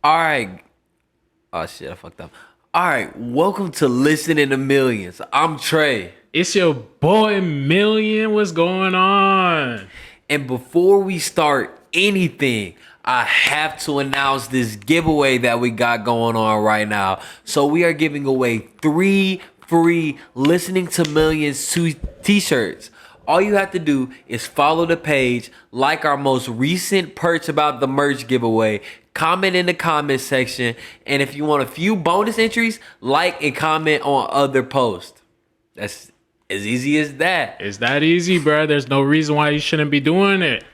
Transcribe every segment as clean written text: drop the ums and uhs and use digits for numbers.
All right. Oh shit, I fucked up. All right, welcome to Listening to Millions. I'm Trey. It's your boy Million. What's going on? And before we start anything, I have to announce this giveaway that we got going on right now. So we are giving away 3 free Listening to Millions t-shirts. All you have to do is follow the page, like our most recent perch about the merch giveaway, comment in the comment section, and if you want a few bonus entries, like and comment on other posts. That's as easy as that. It's that easy, bro. There's no reason why you shouldn't be doing it.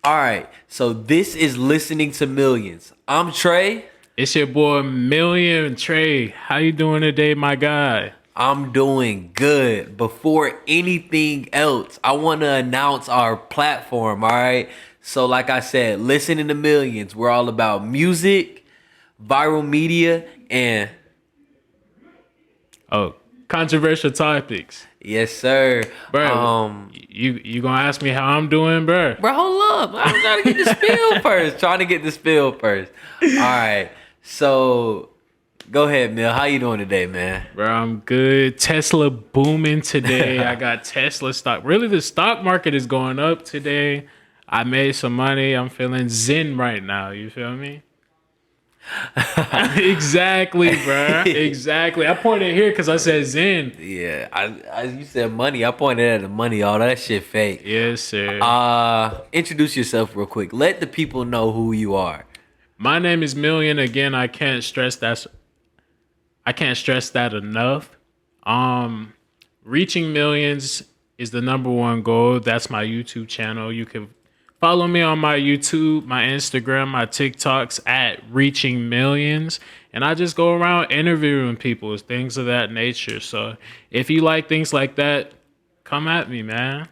All right, so this is Listening to Millions. I'm Trey. It's your boy Million. Trey, how you doing today, my guy? I'm doing good. Before anything else, I want to announce our platform, all right? So like I said, Listening to Millions, we're all about music, viral media, and Oh, controversial topics. yes, sir. Bro, you gonna ask me how I'm doing, bro? Bro, hold up. I'm trying to get the spill first. Trying to get the spill first. All right. So go ahead, Mill. How you doing today, man? Bro, I'm good. Tesla booming today. I got Tesla stock. Really, the stock market is going up today. I made some money. I'm feeling zen right now. You feel me? Exactly, bro. Exactly. I pointed here because I said zen. Yeah, I you said money. I pointed at the money. All that shit fake. Yes, sir. Introduce yourself real quick. Let the people know who you are. My name is Million. Again, I can't stress that enough. Reaching millions is the number one goal. That's my YouTube channel. You can follow me on my YouTube, my Instagram, my TikToks at Reaching Millions. And I just go around interviewing people, things of that nature. So if you like things like that, come at me, man.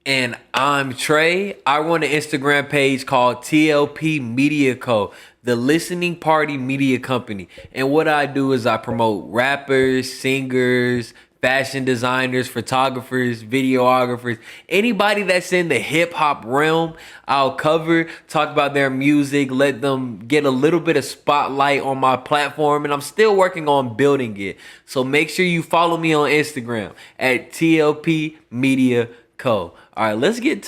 And I'm Trey. I run an Instagram page called TLP Media Co., the Listening Party Media Company. And what I do is I promote rappers, singers, fashion designers, photographers, videographers, anybody that's in the hip hop realm. I'll cover, talk about their music, let them get a little bit of spotlight on my platform, and I'm still working on building it. So make sure you follow me on Instagram at TLP Media Co. All right, let's get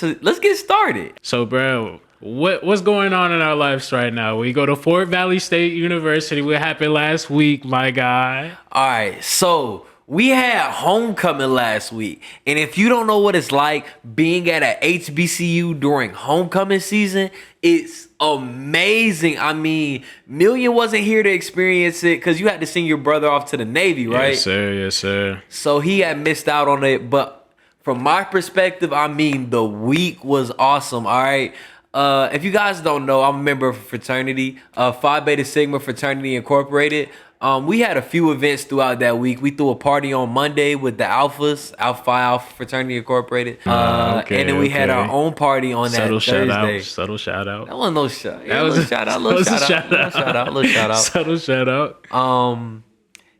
started. So, bro, what's going on in our lives right now? We go to Fort Valley State University. What happened last week, my guy? All right, so we had homecoming last week, and if you don't know what it's like being at a HBCU during homecoming season, it's amazing. I mean, Million wasn't here to experience it because you had to send your brother off to the Navy, right? Yes, sir. Yes, sir. So he had missed out on it, but from my perspective, I mean, the week was awesome. All right. If you guys don't know, I'm a member of a fraternity, Phi Beta Sigma Fraternity Incorporated. We had a few events throughout that week. We threw a party on Monday with the Alphas, Alpha Phi Alpha Fraternity Incorporated. And then we had our own party on that Thursday. Subtle shout out. That wasn't no shout. Yeah, little shout out. Little shout out. Little shout out. Subtle shout out.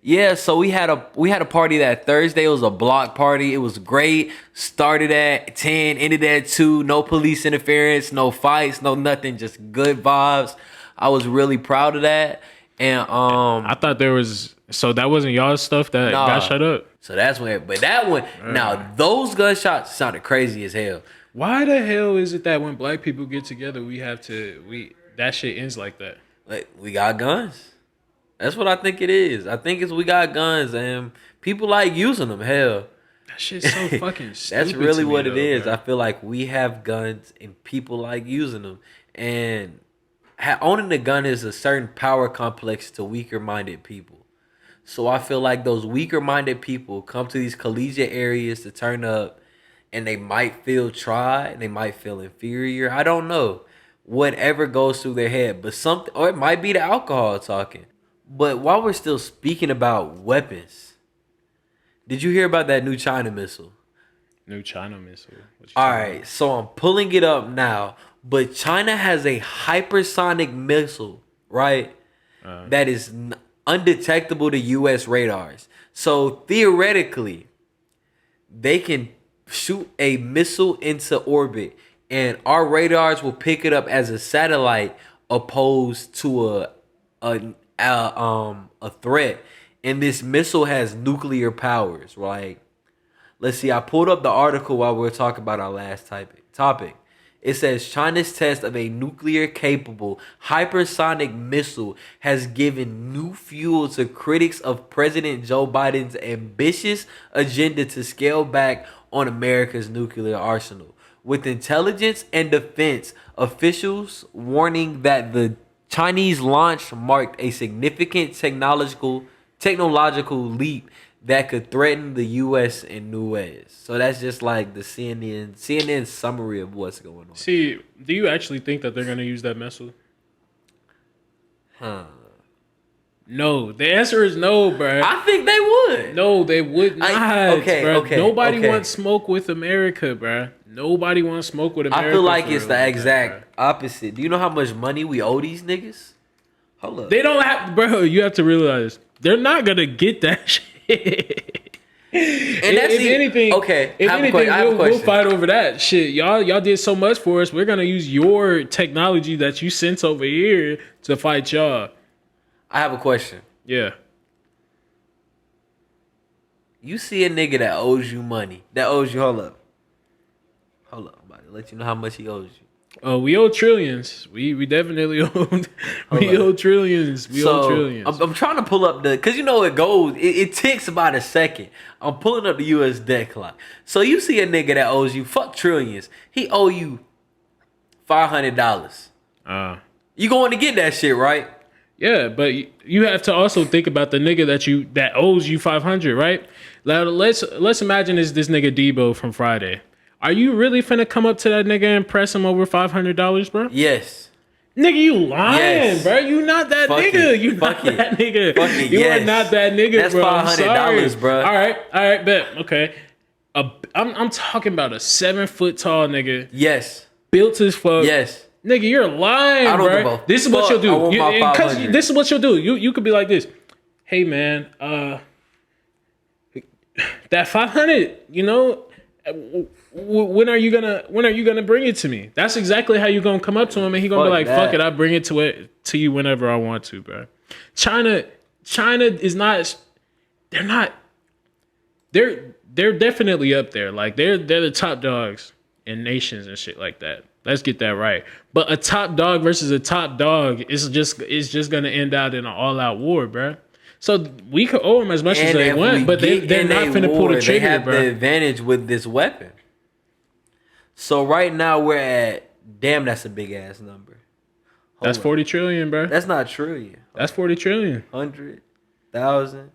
Yeah, so we had a party that Thursday. It was a block party. It was great. Started at 10, ended at 2. No police interference, no fights, no nothing. Just good vibes. I was really proud of that. And I thought there was, so that wasn't y'all's stuff that got shut up. So that's when, but that one, now those gunshots sounded crazy as hell. Why the hell is it that when black people get together, that shit ends like that? Like, we got guns. That's what I think it is. I think it's we got guns and people like using them. Hell, that shit's so fucking stupid. That's really to me, what it though, is. bro. I feel like we have guns and people like using them. And owning a gun is a certain power complex to weaker-minded people. So I feel like those weaker-minded people come to these collegiate areas to turn up, and they might feel tried, they might feel inferior. I don't know. Whatever goes through their head, but something, or it might be the alcohol talking. But while we're still speaking about weapons, did you hear about that new China missile? New China missile. All right, so I'm pulling it up now, but China has a hypersonic missile, right? That is undetectable to U.S. radars. So theoretically, they can shoot a missile into orbit, and our radars will pick it up as a satellite opposed to a threat, and this missile has nuclear powers. Like, let's see. I pulled up the article while we were talking about our last topic. It says China's test of a nuclear-capable hypersonic missile has given new fuel to critics of President Joe Biden's ambitious agenda to scale back on America's nuclear arsenal. With intelligence and defense officials warning that the Chinese launch marked a significant technological leap that could threaten the U.S. in new ways. So that's just like the CNN summary of what's going on. See, do you actually think that they're going to use that missile? No. The answer is no, bro. I think they would. No, they would not. Okay. Nobody wants smoke with America, bro. Nobody wants smoke with America. I feel like it's the exact opposite. Do you know how much money we owe these niggas? Hold up. They don't have, bro. You have to realize they're not gonna get that shit. And if anything, okay. We'll fight over that shit. Y'all did so much for us. We're gonna use your technology that you sent over here to fight y'all. I have a question. Yeah. You see a nigga that owes you money. Hold up. I'm about to let you know how much he owes you. Oh, we owe trillions. We definitely owe. We owe trillions. Owe trillions. I'm trying to pull up because you know it goes. It ticks about a second. I'm pulling up the U.S. debt clock. So you see a nigga that owes you trillions. He owe you $500. You going to get that shit, right? Yeah, but you have to also think about the nigga that owes you 500, right? Now let's imagine this nigga Debo from Friday. Are you really finna come up to that nigga and press him over $500, bro? Yes. Nigga, you lying, bro. You not that nigga. You not that nigga. You are not that nigga, bro. That's $500, bro. All right, bet. Okay. I'm talking about a 7 foot tall nigga. Yes. Built as fuck. Yes. Nigga, you're lying, I don't bro. give a This is what you'll do. Because this is what you'll do. You could be like this. Hey, man, that 500, you know, when are you gonna bring it to me? That's exactly how you gonna come up to him, and he gonna be like, fuck it, I bring it to you whenever I want to, bro. China is not. They're definitely up there. Like they're the top dogs in nations and shit like that. Let's get that right. But a top dog versus a top dog is just gonna end out in an all-out war, bro. So we could owe them as much as they want, but they're not finna pull the trigger, they have bro. the advantage with this weapon. So right now we're at that's a big ass number. That's 40 trillion, bro. That's not trillion. That's 40 trillion. 100,000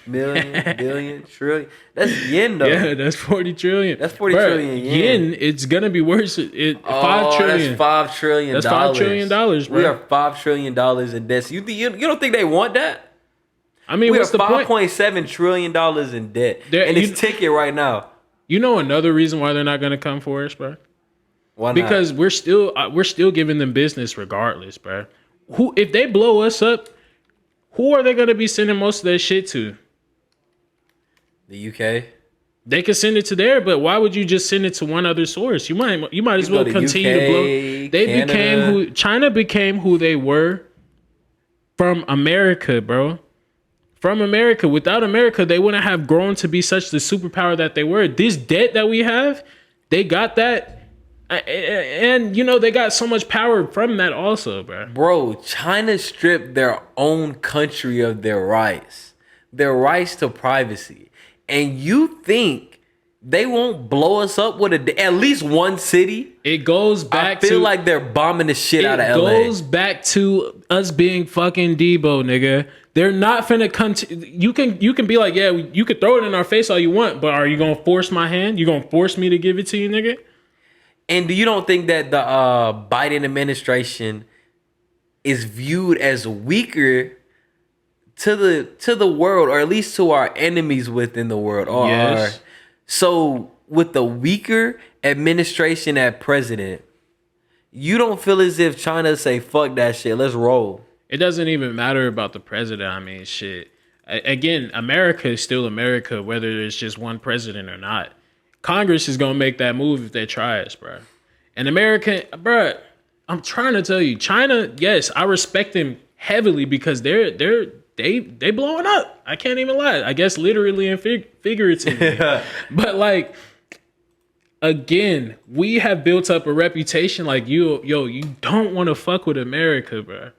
million, billion, trillion. That's yen though. Yeah, that's 40 trillion. That's 40 trillion yen. It's gonna be worse. 5 trillion. That's $5 trillion. That's $5 trillion, bro. We are $5 trillion in debt. So you don't think they want that? I mean, we what's are the point? $5.7 trillion in debt, and it's ticking right now. You know another reason why they're not gonna come for us, bro? Why not? Because we're still giving them business regardless, bro. If they blow us up, who are they gonna be sending most of their shit to? The UK. They could send it to there, but why would you just send it to one other source? You might as well continue to blow. China became who they were from America, bro. From America. Without America, they wouldn't have grown to be such the superpower that they were. This debt that we have, they got that. And, you know, they got so much power from that also, bro. Bro, China stripped their own country of their rights to privacy. And you think they won't blow us up with at least one city? It goes back to... I feel like they're bombing the shit out of LA. It goes back to us being fucking Debo, nigga. They're not finna come to... You can be like, yeah, you could throw it in our face all you want, but are you gonna force my hand? You gonna force me to give it to you, nigga? And do you don't think that the Biden administration is viewed as weaker to the world, or at least to our enemies within the world? Yes. So with the weaker administration at president, you don't feel as if China say, fuck that shit, let's roll. It doesn't even matter about the president. I mean, shit. Again, America is still America, whether there's just one president or not. Congress is going to make that move if they try us, bro. And America, bro, I'm trying to tell you, China, yes, I respect them heavily because they blowing up. I can't even lie. I guess literally and figuratively. But like again, we have built up a reputation like you don't want to fuck with America, bro.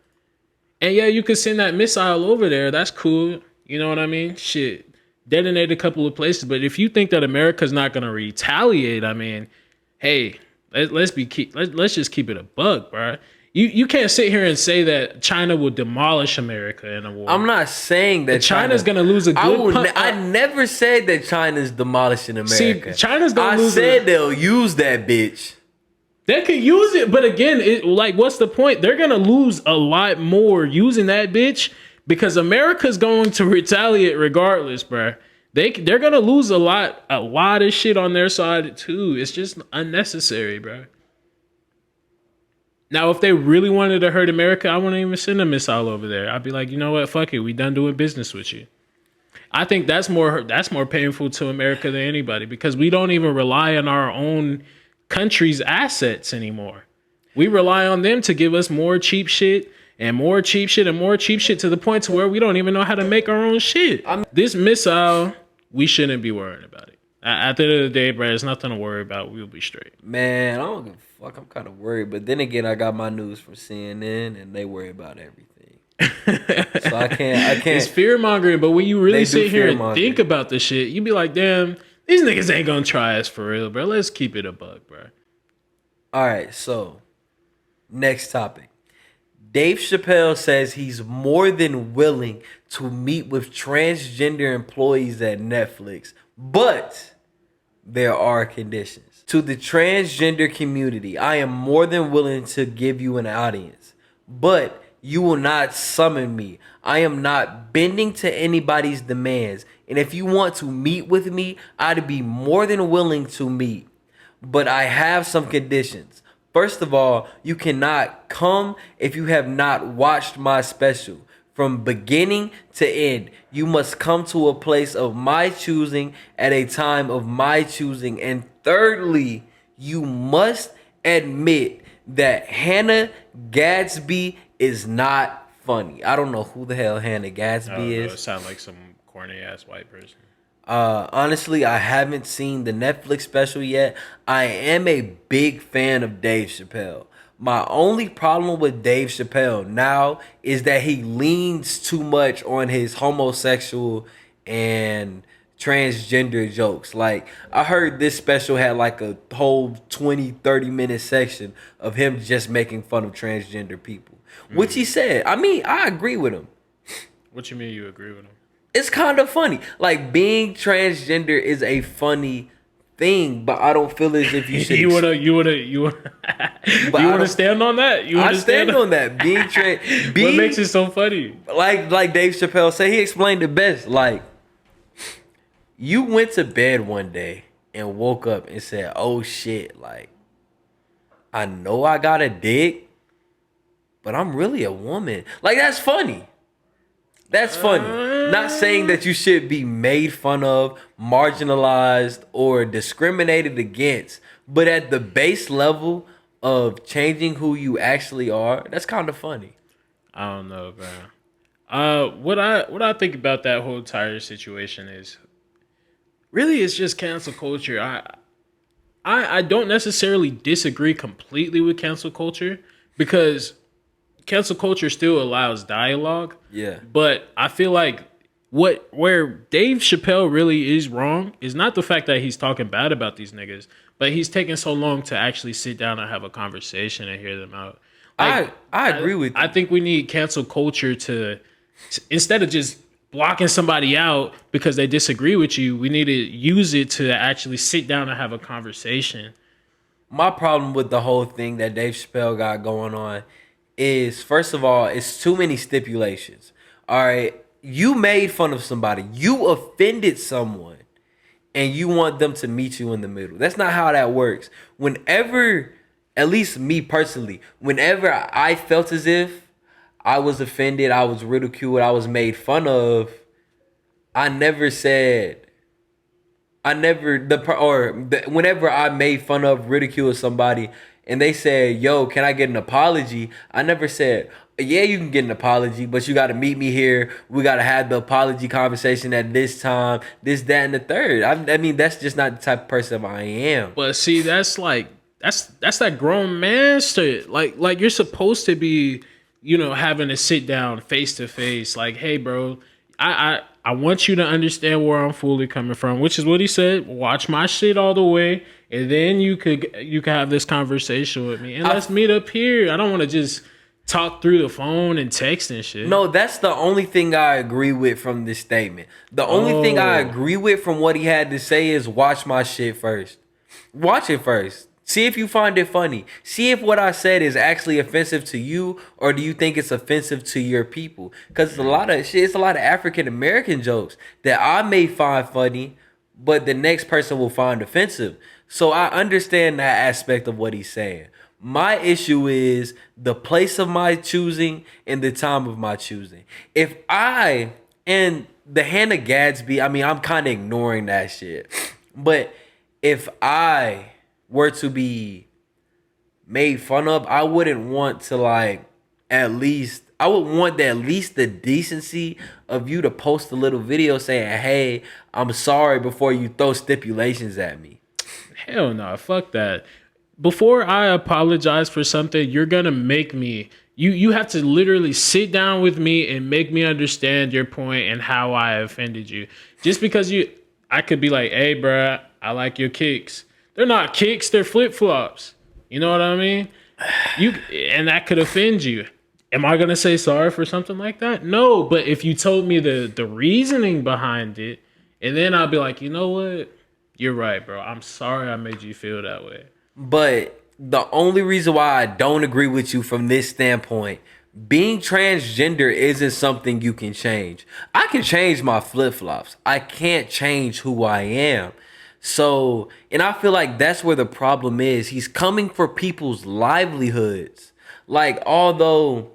And yeah, you could send that missile over there. That's cool. You know what I mean? Shit. Detonate a couple of places. But if you think that America's not gonna retaliate, I mean, hey, let's just keep it a buck, bro. You can't sit here and say that China will demolish America in a war. I'm not saying that China's gonna lose a good. I never said that China's demolishing America. See, China's gonna lose. I said they'll use that bitch. They could use it, but again, what's the point? They're gonna lose a lot more using that bitch because America's going to retaliate regardless, bro. They're gonna lose a lot of shit on their side too. It's just unnecessary, bro. Now, if they really wanted to hurt America, I wouldn't even send a missile over there. I'd be like, you know what, fuck it, we done doing business with you. I think that's more painful to America than anybody because we don't even rely on our own country's assets anymore. We rely on them to give us more cheap shit and more cheap shit and more cheap shit to the point to where we don't even know how to make our own shit. This missile, we shouldn't be worrying about it. At the end of the day, bro, there's nothing to worry about. We'll be straight. Man, I don't give a fuck. I'm kind of worried. But then again, I got my news from CNN and they worry about everything. So I can't. It's fear mongering, but when you really sit here and think about the shit, you be like, damn, these niggas ain't gonna try us for real, bro. Let's keep it a buck, bro. All right, so next topic. Dave Chappelle says he's more than willing to meet with transgender employees at Netflix, but there are conditions. To the transgender community, I am more than willing to give you an audience, but you will not summon me. I am not bending to anybody's demands. And if you want to meet with me, I'd be more than willing to meet. But I have some conditions. First of all, you cannot come if you have not watched my special. From beginning to end, you must come to a place of my choosing at a time of my choosing. And thirdly, you must admit that Hannah Gadsby is not funny. I don't know who the hell Hannah Gadsby is. It sounds like some corny ass white person. Honestly, I haven't seen the Netflix special yet. I am a big fan of Dave Chappelle. My only problem with Dave Chappelle now is that he leans too much on his homosexual and transgender jokes. Like, I heard this special had like a whole 20-30 minute section of him just making fun of transgender people, which he said. I mean, I agree with him. What you mean you agree with him? It's kind of funny. Like, being transgender is a funny thing, but I don't feel as if you should. you wanna stand on that? I stand on that. Being trans. What makes it so funny? Like Dave Chappelle said, he explained it best. Like, you went to bed one day and woke up and said, "Oh shit! Like, I know I got a dick, but I'm really a woman." Like, that's funny. That's funny. Not saying that you should be made fun of, marginalized, or discriminated against, but at the base level of changing who you actually are, that's kind of funny. I don't know, bro. What I think about that whole entire situation is really it's just cancel culture. I don't necessarily disagree completely with cancel culture because cancel culture still allows dialogue. Yeah. But I feel like where Dave Chappelle really is wrong is not the fact that he's talking bad about these niggas, but he's taking so long to actually sit down and have a conversation and hear them out. Like, I agree with you. I think we need cancel culture to instead of just blocking somebody out because they disagree with you, we need to use it to actually sit down and have a conversation. My problem with the whole thing that Dave Chappelle got going on is, first of all, it's too many stipulations. All right, you made fun of somebody, you offended someone, and you want them to meet you in the middle. That's not how that works. Whenever, at least me personally, whenever I felt as if I was offended, I was ridiculed, I was made fun of, whenever I made fun of, ridiculed somebody, and they said, "Yo, can I get an apology?" I never said, "Yeah, you can get an apology, but you got to meet me here. We got to have the apology conversation at this time, this, that, and the third." I mean, that's just not the type of person I am. But see, that's like that's that grown man shit. Like you're supposed to be, having to sit down face to face. Like, hey, bro, I want you to understand where I'm fully coming from, which is what he said. Watch my shit all the way, and then you could have this conversation with me, and let's meet up here. I don't want to just talk through the phone and text and shit. No, that's the only thing I agree with from this statement. The only thing I agree with from what he had to say is watch my shit first. Watch it first. See if you find it funny. See if what I said is actually offensive to you, or do you think it's offensive to your people? Because it's a lot of shit. It's a lot of African American jokes that I may find funny, but the next person will find offensive. So I understand that aspect of what he's saying. My issue is the place of my choosing and the time of my choosing. If I and the Hannah Gadsby, I mean, I'm kind of ignoring that shit. But if I were to be made fun of, I wouldn't want to I would want at least the decency of you to post a little video saying, "Hey, I'm sorry," before you throw stipulations at me. Hell no, fuck that. Before I apologize for something, you're gonna make me. You have to literally sit down with me and make me understand your point and how I offended you. Just because I could be like, "Hey, bruh, I like your kicks." They're not kicks, they're flip flops. You know what I mean? And that could offend you. Am I gonna say sorry for something like that? No, but if you told me the reasoning behind it, and then I'll be like, you know what? You're right, bro. I'm sorry I made you feel that way. But the only reason why I don't agree with you from this standpoint, being transgender isn't something you can change. I can change my flip-flops. I can't change who I am. So, and I feel like that's where the problem is. He's coming for people's livelihoods. Although,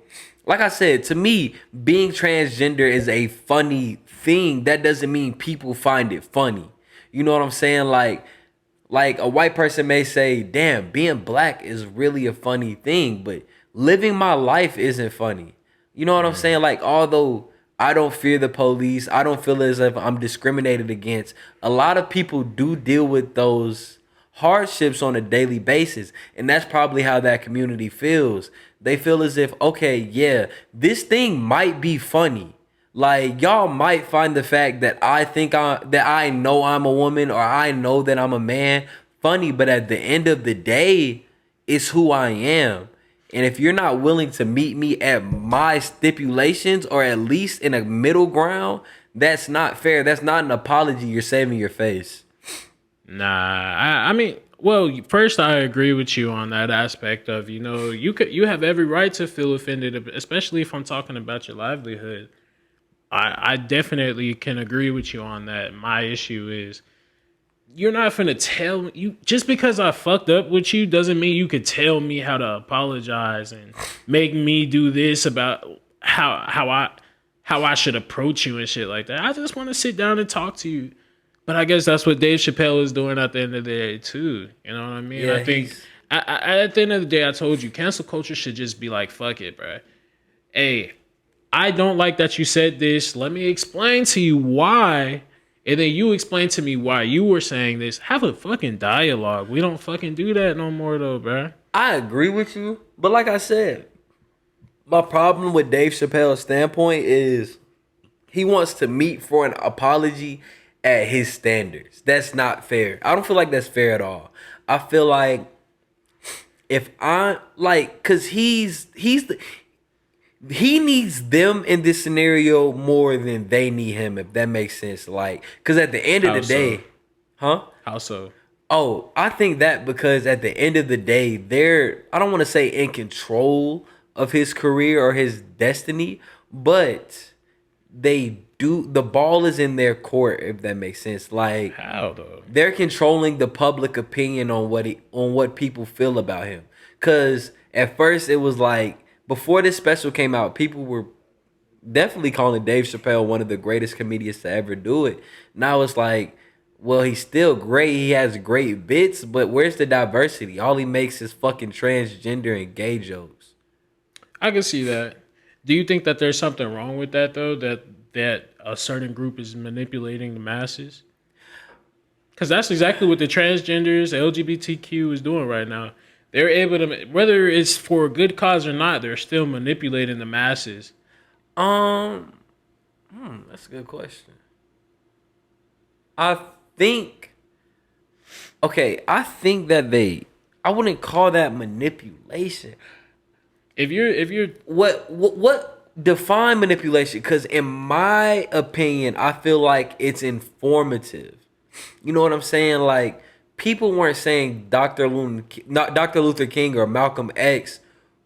like I said, to me, being transgender is a funny thing. That doesn't mean people find it funny. You know what I'm saying? Like a white person may say, "Damn, being black is really a funny thing," but living my life isn't funny. You know what I'm saying? Although I don't fear the police, I don't feel as if I'm discriminated against. A lot of people do deal with those hardships on a daily basis, and that's probably how that community feels. They feel as if, okay, yeah, this thing might be funny. Y'all might find the fact that I know I'm a woman, or I know that I'm a man, funny, but at the end of the day, it's who I am. And if you're not willing to meet me at my stipulations, or at least in a middle ground, that's not fair. That's not an apology. You're saving your face. Nah, I mean, well, first I agree with you on that aspect of, you have every right to feel offended, especially if I'm talking about your livelihood. I definitely can agree with you on that. My issue is you're not finna tell you, just because I fucked up with you doesn't mean you could tell me how to apologize and make me do this about how I should approach you and shit like that. I just want to sit down and talk to you. But I guess that's what Dave Chappelle is doing at the end of the day too. You know what I mean? Yeah, I think at the end of the day, I told you, cancel culture should just be like, fuck it, bro. Hey, I don't like that you said this. Let me explain to you why. And then you explain to me why you were saying this. Have a fucking dialogue. We don't fucking do that no more though, bro. I agree with you, but like I said, my problem with Dave Chappelle's standpoint is he wants to meet for an apology at his standards. That's not fair. I don't feel like that's fair at all. I feel like if I cause he needs them in this scenario more than they need him, if that makes sense. Cause at the end of the day, huh? How so? Oh, I think that because at the end of the day, I don't want to say in control of his career or his destiny, but the ball is in their court, if that makes sense. How though? They're controlling the public opinion on what people feel about him. Cause at first it was before this special came out, people were definitely calling Dave Chappelle one of the greatest comedians to ever do it. Now it's Well, he's still great. He has great bits, but where's the diversity? All he makes is fucking transgender and gay jokes. I can see that. Do you think that there's something wrong with that though? That a certain group is manipulating the masses? Because that's exactly what the transgenders, LGBTQ is doing right now. They're able to, whether it's for a good cause or not, they're still manipulating the masses. Um, that's a good question. I think, I think that I wouldn't call that manipulation. If you're What define manipulation? Because in my opinion, I feel like it's informative. You know what I'm saying? Like people weren't saying not Dr. Luther King or Malcolm X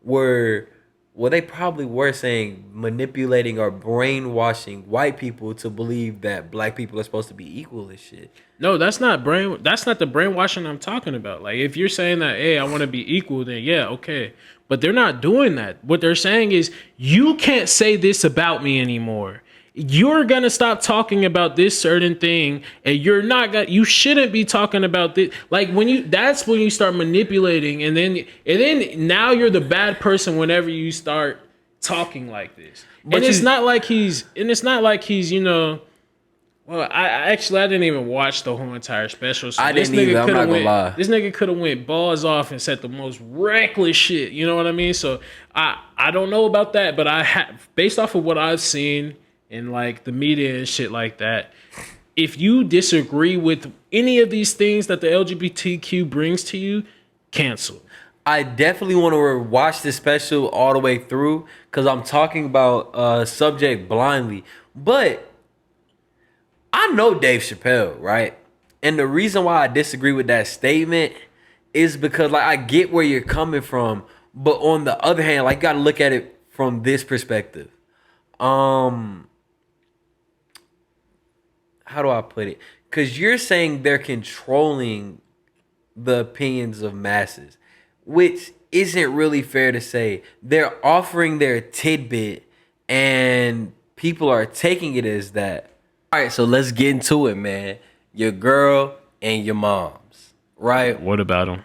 were, well, they probably were saying manipulating or brainwashing white people to believe that black people are supposed to be equal and shit. no, that's not the brainwashing I'm talking about. Like if you're saying that, hey, I want to be equal, then yeah, okay. But they're not doing that. What they're saying is you can't say this about me anymore. You're gonna stop talking about this certain thing, and you shouldn't be talking about this. Like that's when you start manipulating, and then now you're the bad person whenever you start talking like this. But It's not like he's, well, I didn't even watch the whole entire special. So I didn't either. I'm not gonna lie. This nigga could have went balls off and said the most reckless shit. You know what I mean? So I don't know about that, but based off of what I've seen in like the media and shit like that, if you disagree with any of these things that the LGBTQ brings to you, cancel. I definitely want to watch this special all the way through because I'm talking about subject blindly. But I know Dave Chappelle, right? And the reason why I disagree with that statement is because like I get where you're coming from, but on the other hand, like you gotta look at it from this perspective. How do I put it? Because you're saying they're controlling the opinions of masses, which isn't really fair to say. They're offering their tidbit and people are taking it as that. All right, so let's get into it, man. Your girl and your mom's, right? What about them?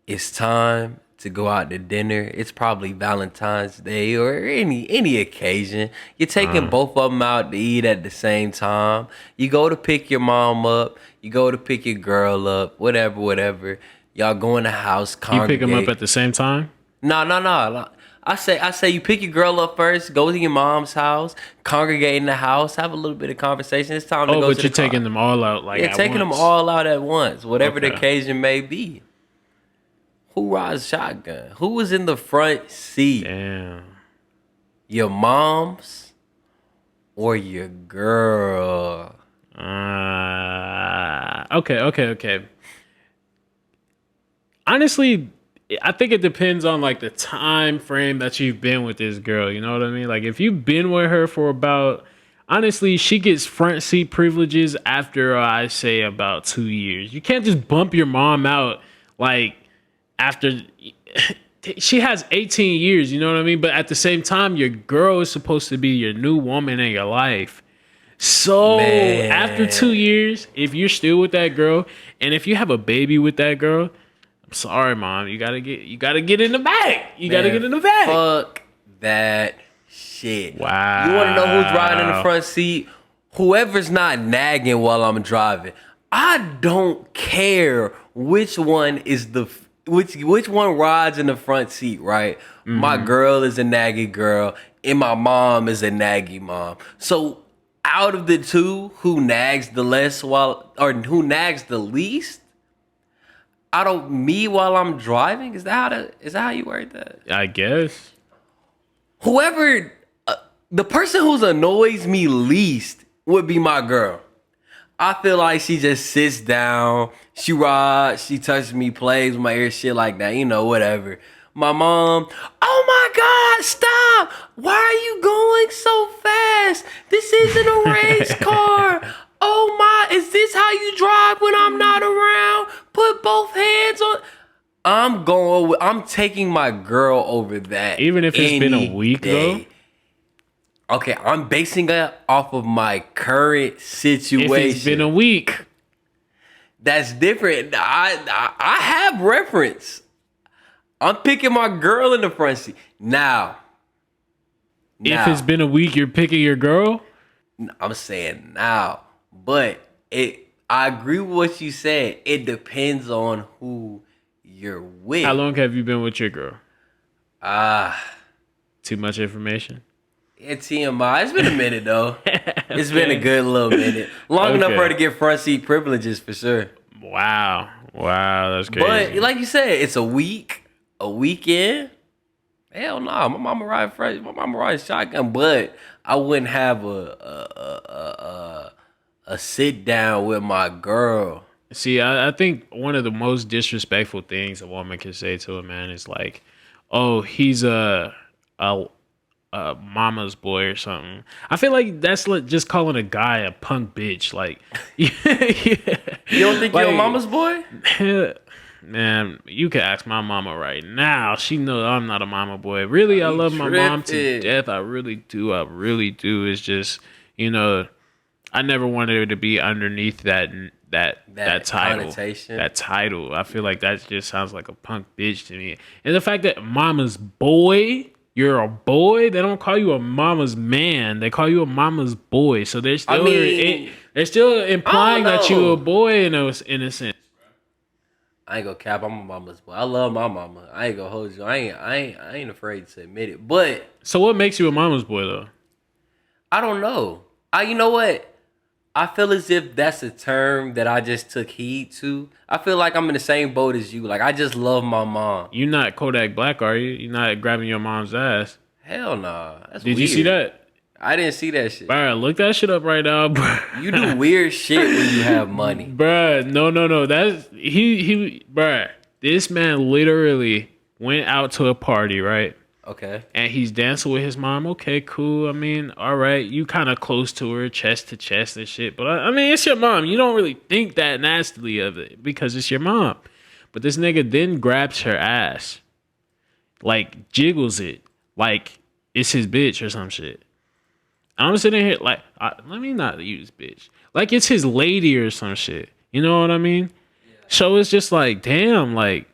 It's time to go out to dinner. It's probably Valentine's Day or any occasion. You're taking both of them out to eat at the same time. You go to pick your mom up. You go to pick your girl up. Whatever. Y'all go in the house. You pick them up at the same time? No. I say you pick your girl up first. Go to your mom's house. Congregate in the house. Have a little bit of conversation. It's time to go. Oh, to but you're taking them all out like yeah, at taking once. them all out at once. Whatever the Okay. occasion may be. Who rides shotgun? Who was in the front seat? Damn. Your mom's or your girl? Okay. Honestly, I think it depends on like the time frame that you've been with this girl. You know what I mean? Like if you've been with her for honestly, she gets front seat privileges after I say about 2 years. You can't just bump your mom out like after she has 18 years, you know what I mean? But at the same time, your girl is supposed to be your new woman in your life. So Man. after 2 years, if you're still with that girl, and if you have a baby with that girl, I'm sorry, mom, you gotta get in the bag. You gotta get in the bag. Fuck that shit. Wow. You want to know who's riding in the front seat? Whoever's not nagging while I'm driving. I don't care which one is which one rides in the front seat, right? Mm-hmm. My girl is a naggy girl, and my mom is a naggy mom. So out of the two, who nags the who nags the least? While I'm driving? Is that how you word that? I guess. Whoever, the person who annoys me least would be my girl. I feel like she just sits down, she rides, she touches me, plays with my ear, shit like that, whatever. My mom, oh my God, stop! Why are you going so fast? This isn't a race car. Oh my, is this how you drive when I'm not around? Put both hands on. I'm taking my girl over that. Even if it's been a week day. though? Okay, I'm basing it off of my current situation. If it's been a week. That's different. I have reference. I'm picking my girl in the front seat. Now, If it's been a week, you're picking your girl? I'm saying now. But I agree with what you said. It depends on who you're with. How long have you been with your girl? Ah. Too much information? It's TMI. It's been a minute though. It's been a good little minute. Long enough for her to get front seat privileges for sure. Wow, that's crazy. But like you said, it's a weekend. Hell no, my mama ride fresh. My mama ride shotgun, but I wouldn't have a sit down with my girl. See, I think one of the most disrespectful things a woman can say to a man is like, "Oh, he's a mama's boy or something." I feel like that's like just calling a guy a punk bitch. Like, You don't think you're a mama's boy? Man, you can ask my mama right now. She knows I'm not a mama boy. Really, I love my mom to death. I really do. It's just, I never wanted her to be underneath that title. Connotation. That title. I feel like that just sounds like a punk bitch to me. And the fact that mama's boy, you're a boy, they don't call you a mama's man. They call you a mama's boy. So they're still they're still implying that you're a boy in a sense. I ain't gonna cap. I'm a mama's boy. I love my mama. I ain't gonna hold you. I ain't afraid to admit it. But so what makes you a mama's boy though? I don't know. You know what? I feel as if that's a term that I just took heed to. I feel like I'm in the same boat as you. Like, I just love my mom. You're not Kodak Black, are you? You're not grabbing your mom's ass. Hell nah. That's Did weird. you see that? I didn't see that shit. Bruh, look that shit up right now, bro. You do weird shit when you have money. Bruh, no. That's bruh. This man literally went out to a party, right? Okay. And he's dancing with his mom. Okay, cool. I mean, all right. You kind of close to her, chest to chest and shit. But I mean, it's your mom. You don't really think that nastily of it because it's your mom. But this nigga then grabs her ass. Like, jiggles it. Like, it's his bitch or some shit. I'm sitting here like, let me not use bitch. Like, it's his lady or some shit. You know what I mean? Yeah. So it's just like, damn, like,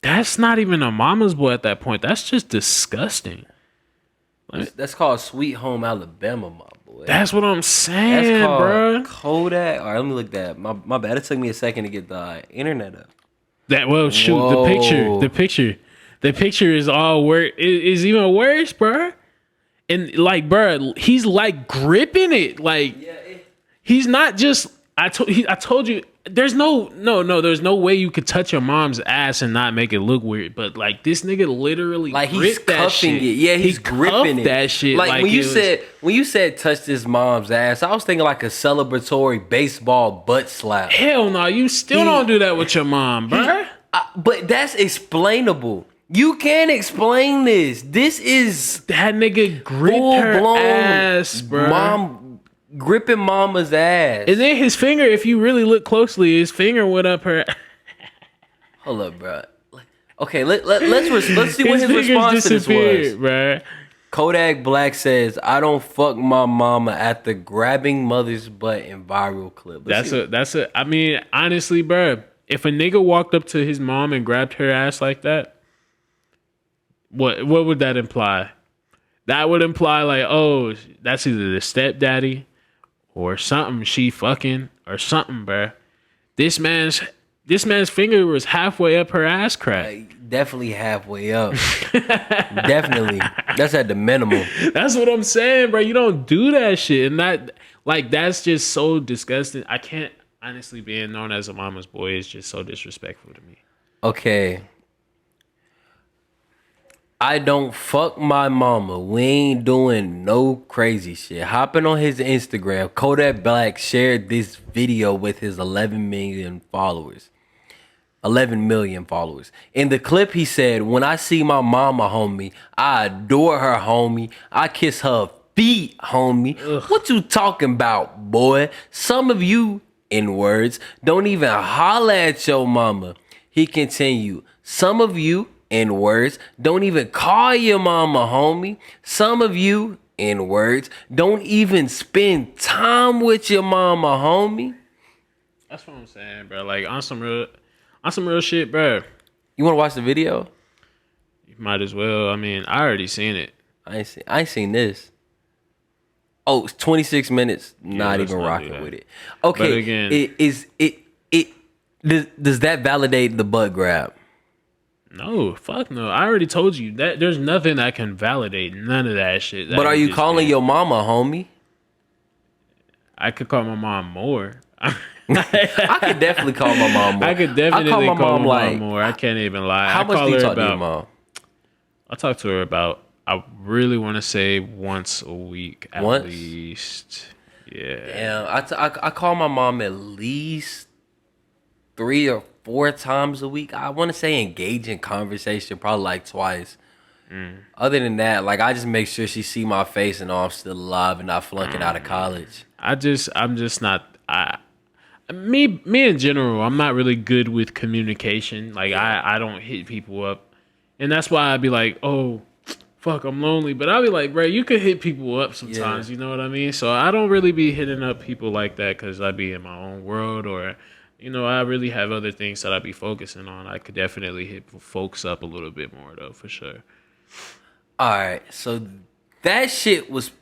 that's not even a mama's boy at that point. That's just disgusting. Like, that's called Sweet Home Alabama, my boy. That's what I'm saying, that's called bro. Kodak. All right, let me look that. My bad. It took me a second to get the internet up. Shoot, whoa. The picture is all worse. Is even worse, bro. And like, bro, he's like gripping it. Like, he's not just. I told you. There's no way you could touch your mom's ass and not make it look weird. But like, this nigga literally like he's cuffing it. Yeah, he's gripping it. That shit. Like when you said touch his mom's ass, I was thinking like a celebratory baseball butt slap. Hell no, you still don't do that with your mom, bro. But that's explainable. You can't explain this. This is that nigga gripped her ass, bro. Mom gripping mama's ass. And then his finger, if you really look closely, his finger went up her. Hold up, bro. Okay, let's see what his response to this was. Bro. Kodak Black says, "I don't fuck my mama at the grabbing mother's butt in viral clip." I mean, honestly, bro, if a nigga walked up to his mom and grabbed her ass like that, what would that imply? That would imply like, oh, that's either the stepdaddy or something she fucking or something, bro. This man's finger was halfway up her ass crack. Definitely halfway up. Definitely. That's at the minimum. That's what I'm saying, bro. You don't do that shit. And that's just so disgusting. I can't, honestly, being known as a mama's boy is just so disrespectful to me. Okay. I don't fuck my mama. We ain't doing no crazy shit. Hopping on his Instagram, Kodak Black shared this video with his 11 million followers. 11 million followers. In the clip, he said, "When I see my mama, homie, I adore her, homie. I kiss her feet, homie." Ugh. What you talking about, boy? Some of you, in words, don't even holla at your mama. He continued, "Some of you, in words, don't even call your mama, homie. Some of you, N words. Don't even spend time with your mama, homie. That's what I'm saying, bro. Like on some real shit, bro. You want to watch the video? You might as well. I mean, I already seen it. I ain't seen this. Oh, it's 26 minutes. Not let's even not do rocking that. with it. But Okay, again, does that validate the butt grab? no, fuck no. I already told you that there's nothing that can validate none of that shit. That But are you just calling did. your mama, homie? I could call my mom more. I could definitely call my mom more. I could definitely call my call mom my mom like, more. I can't even lie. how I much call do you her talk to your about. mom? I talk to her about. I really want to say once a week at Once? least. Yeah. Damn, I call my mom at least 3 or 4 times a week. I want to say engage in conversation probably like twice. Other than that, like I just make sure she see my face and know I'm still alive and not flunking out of college. I'm just not. Me in general, I'm not really good with communication. Like I don't hit people up, and that's why I'd be like, oh, fuck, I'm lonely. But I'll be like, bro, you could hit people up sometimes. Yeah. You know what I mean? So I don't really be hitting up people like that because I be in my own world, or I really have other things that I be focusing on. I could definitely hit folks up a little bit more though, for sure. All right, so that shit was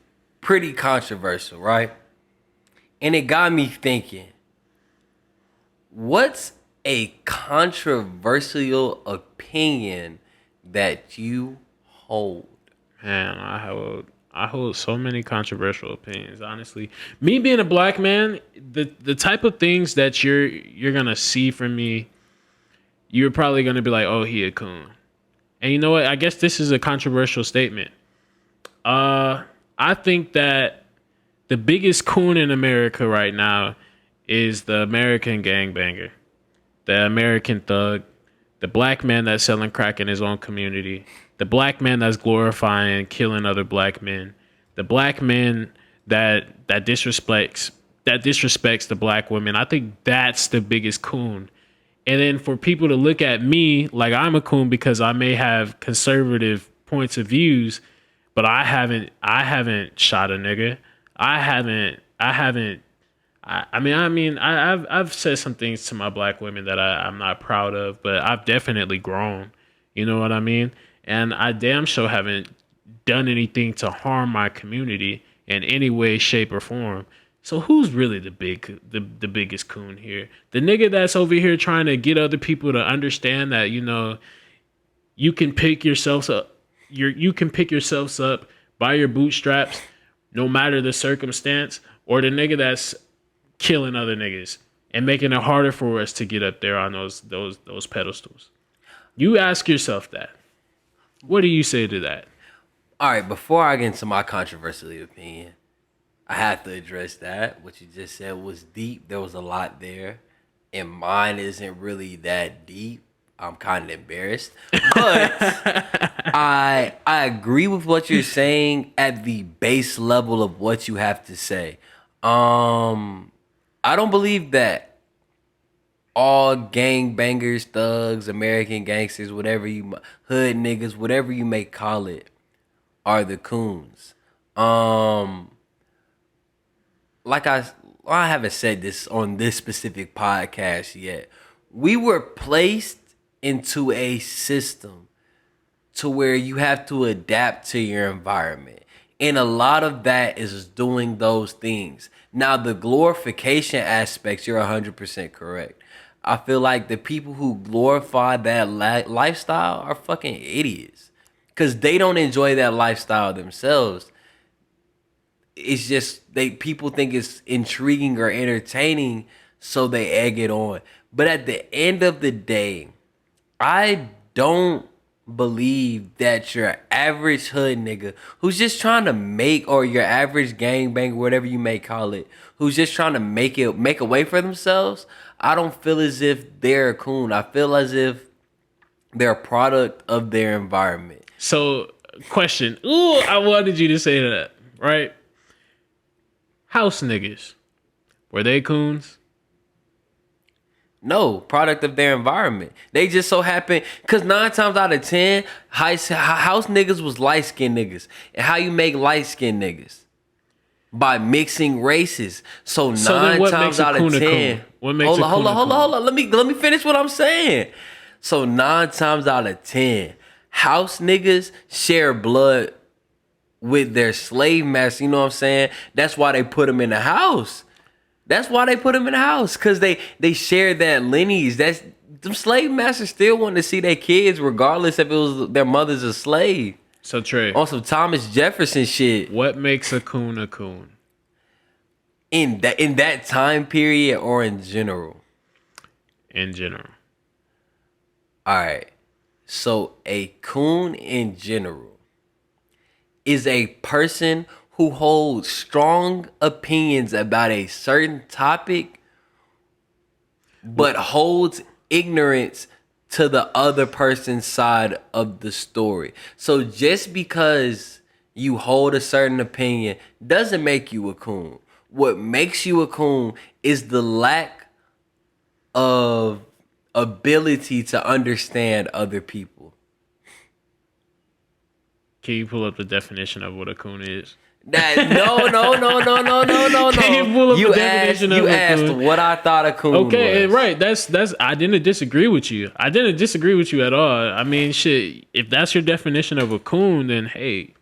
pretty controversial, right? And it got me thinking, what's a controversial opinion that you hold? Man, I hold so many controversial opinions. Honestly, me being a black man, the type of things that you're gonna see from me, you're probably gonna be like, oh, he a coon. And you know what? I guess this is a controversial statement. I think that the biggest coon in America right now is the American gangbanger, the American thug, the black man that's selling crack in his own community, the black man that's glorifying killing other black men, the black man that disrespects the black women. I think that's the biggest coon. And then for people to look at me like I'm a coon because I may have conservative points of views, but I haven't shot a nigga. I've said some things to my black women that I'm not proud of, but I've definitely grown. You know what I mean? And I damn sure haven't done anything to harm my community in any way, shape, or form. So who's really the biggest coon here? The nigga that's over here trying to get other people to understand that, you can pick yourselves up. You can pick yourselves up by your bootstraps, no matter the circumstance, or the nigga that's killing other niggas and making it harder for us to get up there on those pedestals. You ask yourself that. What do you say to that? All right, before I get into my controversial opinion, I have to address that. What you just said was deep. There was a lot there. And mine isn't really that deep. I'm kind of embarrassed. But I agree with what you're saying at the base level of what you have to say. I don't believe that all gangbangers, thugs, American gangsters, whatever hood niggas, whatever you may call it, are the coons. Like I haven't said this on this specific podcast yet. We were placed into a system to where you have to adapt to your environment. And a lot of that is doing those things. Now, the glorification aspects, you're 100% correct. I feel like the people who glorify that lifestyle are fucking idiots because they don't enjoy that lifestyle themselves. It's just people think it's intriguing or entertaining, so they egg it on. But at the end of the day, I don't believe that your average hood nigga who's just trying to make, or your average gangbang, whatever you may call it, who's just trying to make a way for themselves, I don't feel as if they're a coon. I feel as if they're a product of their environment. So, question. Ooh, I wanted you to say that, right? House niggas, were they coons? No, product of their environment. They just so happen, because 9 times out of 10, house niggas was light skinned niggas. And how you make light skinned niggas? By mixing races. So then nine what times makes a out of coon a 10. coon? What makes Hold a on, hold coon on, a hold on, coon? hold on. Let me finish what I'm saying. So 9 times out of 10, house niggas share blood with their slave master. You know what I'm saying? That's why they put them in the house. That's why they put them in the house, because they share that lineage. That's them slave masters still want to see their kids, regardless if it was their mother's a slave. So Trey, On some Thomas Jefferson shit. what makes a coon a coon? In that time period or in general? In general. All right. So a coon in general is a person who holds strong opinions about a certain topic, but holds ignorance to the other person's side of the story. So just because you hold a certain opinion doesn't make you a coon. What makes you a coon is the lack of ability to understand other people. Can you pull up the definition of what a coon is? No. Can you pull up the definition of You a asked coon? what I thought a coon Okay, was. right. That's. I didn't disagree with you. I didn't disagree with you at all. I mean, shit. If that's your definition of a coon, then hey,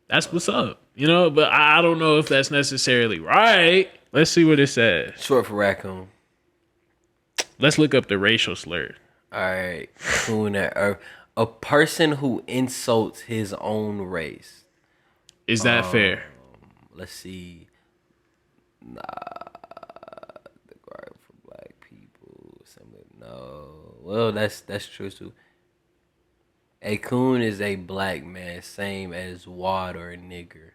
that's what's up. But I don't know if that's necessarily right. Let's see what it says. Short for raccoon. Let's look up the racial slur. All right, coon. A person who insults his own race. Is that fair? Let's see. The guard for black people. No. Well, that's true too. A coon is a black man, same as wad or a nigger.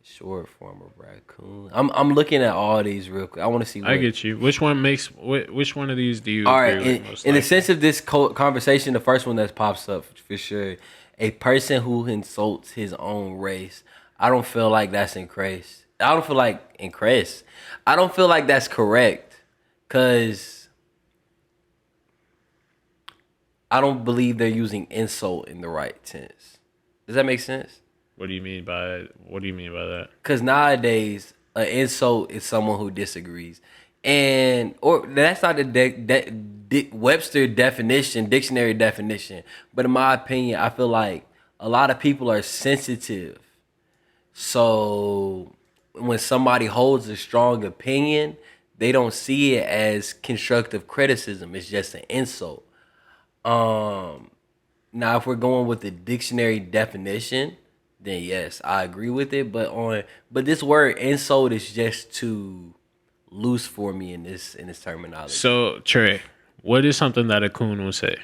Short form of raccoon. I'm looking at all these real quick. I want to see. I get you. Which one of these do you All agree right. with most In the likely? sense of this conversation, the first one that pops up for sure, a person who insults his own race. I don't feel like that's increased. I don't feel like that's correct, because I don't believe they're using insult in the right tense. Does that make sense? What do you mean by that? Because nowadays, an insult is someone who disagrees, or that's not the Webster dictionary definition. But in my opinion, I feel like a lot of people are sensitive. So when somebody holds a strong opinion, they don't see it as constructive criticism. It's just an insult. Now, if we're going with the dictionary definition, then yes, I agree with it. But this word insult is just too loose for me in this terminology. So Trey, what is something that a coon will say?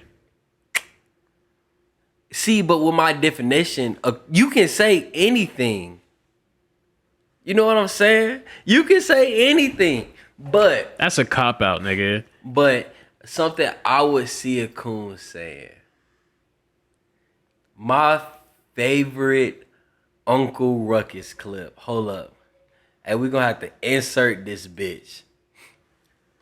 See, but with my definition, you can say anything. You know what I'm saying? You can say anything, but That's a cop out, nigga. something I would see a coon saying. My favorite Uncle Ruckus clip. Hold up. Hey, we're gonna have to insert this bitch.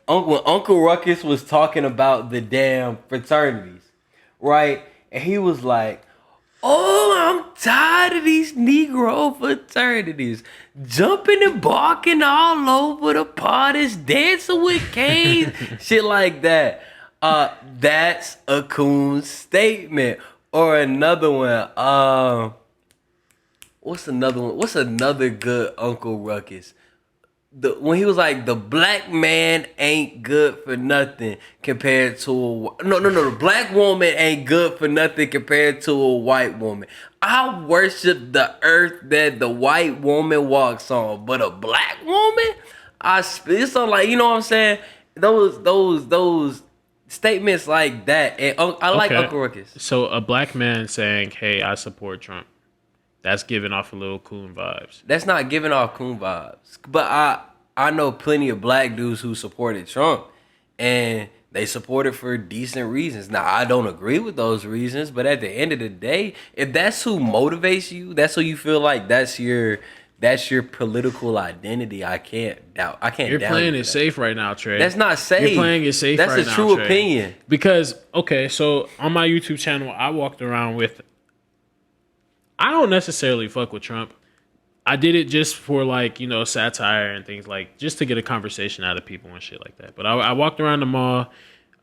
When Uncle Ruckus was talking about the damn fraternities, right? And he was like, "Oh, I'm tired of these Negro fraternities. Jumping and barking all over the parties, dancing with canes," shit like that. That's a coon statement. Or another one. What's another one? What's another good Uncle Ruckus? When he was like, the black man ain't good for nothing compared to the black woman ain't good for nothing compared to a white woman. I worship the earth that the white woman walks on, but a black woman, it's something like, you know what I'm saying? Those statements like that, and I like Okay. Uncle Ruckus. So a black man saying, "Hey, I support Trump," that's giving off a little coon vibes. That's not giving off coon vibes. But I know plenty of black dudes who supported Trump, and they supported for decent reasons. Now, I don't agree with those reasons, but at the end of the day, if that's who motivates you, that's who you feel like that's your that's your political identity. I can't doubt. You're doubt playing you it for that. safe right now, Trey. That's not safe. You're playing it safe That's right now. That's a true Trey. opinion. Because, okay, so on my YouTube channel, I walked around with. I don't necessarily fuck with Trump. I did it just for like, you know, satire and things like just to get a conversation out of people and shit like that. But I walked around the mall,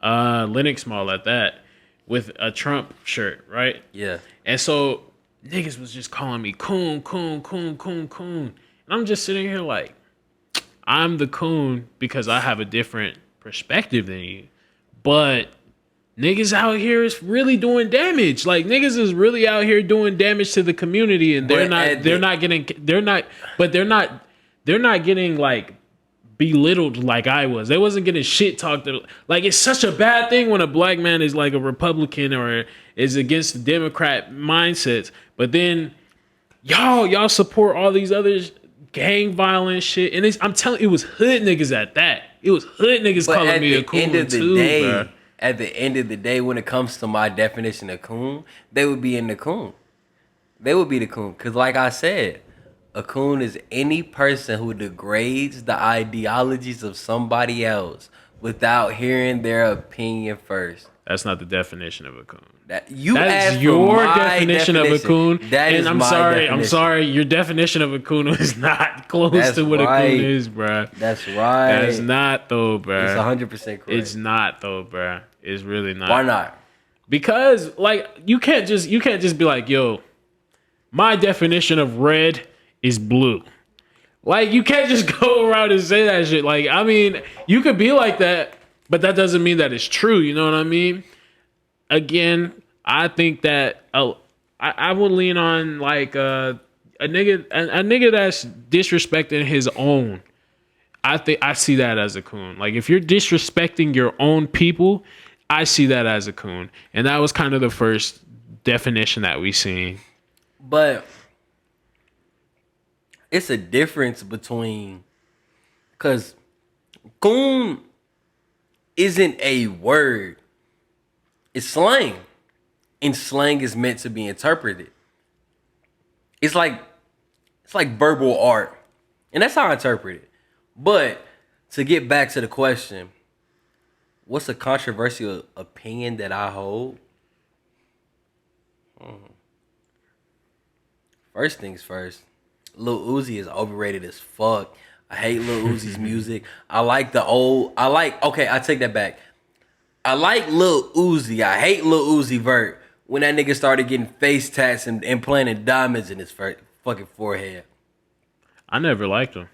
Lenox Mall at that, with a Trump shirt, right? Yeah. And so niggas was just calling me coon, coon, coon, coon, coon. And I'm just sitting here like, I'm the coon because I have a different perspective than you. But niggas out here is really doing damage. Like niggas is really out here doing damage to the community, and they're not getting like belittled like I was. They wasn't getting shit talked. Like it's such a bad thing when a black man is like a Republican or is against the Democrat mindsets, but then y'all support all these others. Gang violence shit, and I'm telling, it was hood niggas at that. It was hood niggas calling me a coon too, bro. At the end of the day, when it comes to my definition of coon, they would be in the coon. They would be the coon. Because like I said, a coon is any person who degrades the ideologies of somebody else without hearing their opinion first. That's not the definition of a coon. That's your definition of a coon. That is I'm my sorry. definition. I'm sorry. Your definition of a coon is not close to what a coon is, bro. That's right. That's not though, bro. It's 100% correct. It's not though, bro. It's really not. Why not? Because like you can't just be like, yo, my definition of red is blue. Like you can't just go around and say that shit. Like I mean, you could be like that, but that doesn't mean that it's true. You know what I mean? Again, I think that I would lean on like a nigga that's disrespecting his own. I see that as a coon. Like if you're disrespecting your own people, I see that as a coon. And that was kind of the first definition that we seen. But it's a difference between, because coon isn't a word. It's slang. And slang is meant to be interpreted. It's like verbal art. And that's how I interpret it. But to get back to the question, what's a controversial opinion that I hold? First things first, Lil Uzi is overrated as fuck. I hate Lil Uzi's music. I take that back. I like Lil Uzi. I hate Lil Uzi Vert when that nigga started getting face tats and implanting diamonds in his fucking forehead. I never liked him.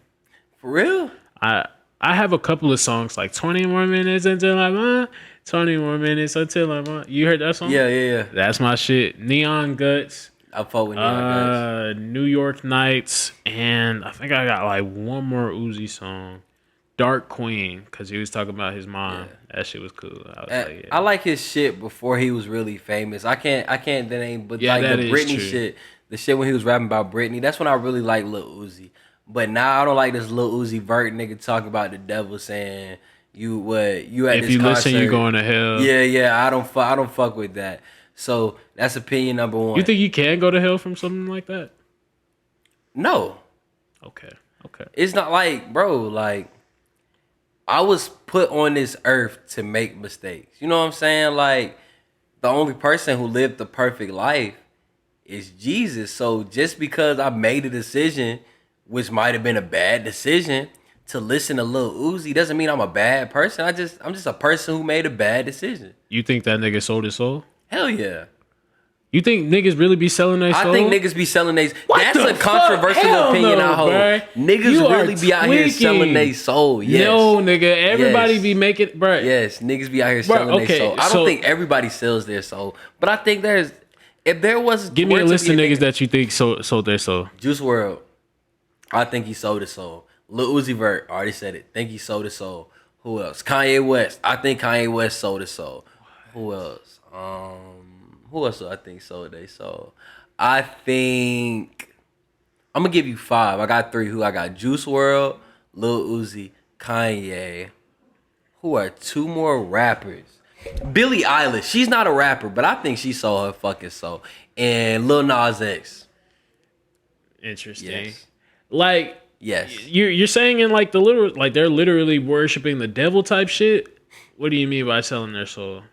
For real? I have a couple of songs like 20 more minutes until I'm on. 20 more minutes until I'm on. You heard that song? Yeah. That's my shit. Neon Guts. I fuck with Neon Guts. New York Nights. And I think I got like one more Uzi song. Dark Queen, because he was talking about his mom. Yeah. That shit was cool. I like his shit before he was really famous. I can't the name, but yeah, like the Britney true. shit, the shit when he was rapping about Britney, that's when I really like Lil Uzi. But now I don't like this Lil Uzi Vert nigga talking about the devil saying you at if this you concert, listen, you going to hell. Yeah. I don't fuck with that. So that's opinion number one. You think you can go to hell from something like that? No. Okay. It's not like, bro, like, I was put on this earth to make mistakes. You know what I'm saying? Like, the only person who lived the perfect life is Jesus. So just because I made a decision, which might have been a bad decision, to listen to Lil Uzi doesn't mean I'm a bad person. I'm just a person who made a bad decision. You think that nigga sold his soul? Hell yeah. You think niggas really be selling their soul? I think niggas be selling their. That's a controversial opinion I hold. Bro. Niggas really be out here selling their soul. Yes. No, nigga. Everybody be making, bro. Yes, niggas be out here selling their soul. I don't think everybody sells their soul, but I think if there was. Give me a list of niggas that you think sold their soul. Juice WRLD. I think he sold his soul. Lil Uzi Vert. Already said it. Think he sold his soul. Who else? Kanye West. I think Kanye West sold his soul. Who else? Who else do I think sold their soul? I think I'm gonna give you 5. I got 3. Who I got? Juice WRLD, Lil Uzi, Kanye. Who are 2 more rappers? Billie Eilish. She's not a rapper, but I think she sold her fucking soul. And Lil Nas X. Interesting. Yes. Like, Yes. you're saying in like the literal, like they're literally worshiping the devil type shit. What do you mean by selling their soul?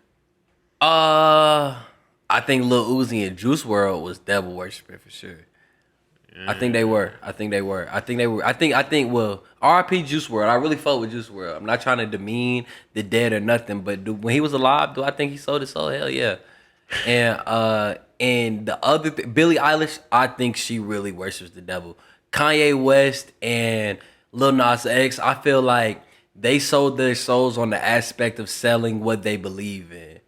I think Lil Uzi and Juice World was devil worshiping for sure. I think they were. I think they were. I think they were. I think. Well, R.I.P. Juice World. I really fuck with Juice World. I'm not trying to demean the dead or nothing, but when he was alive, do I think he sold his soul? Hell yeah. And the other Billie Eilish, I think she really worships the devil. Kanye West and Lil Nas X, I feel like they sold their souls on the aspect of selling what they believe in.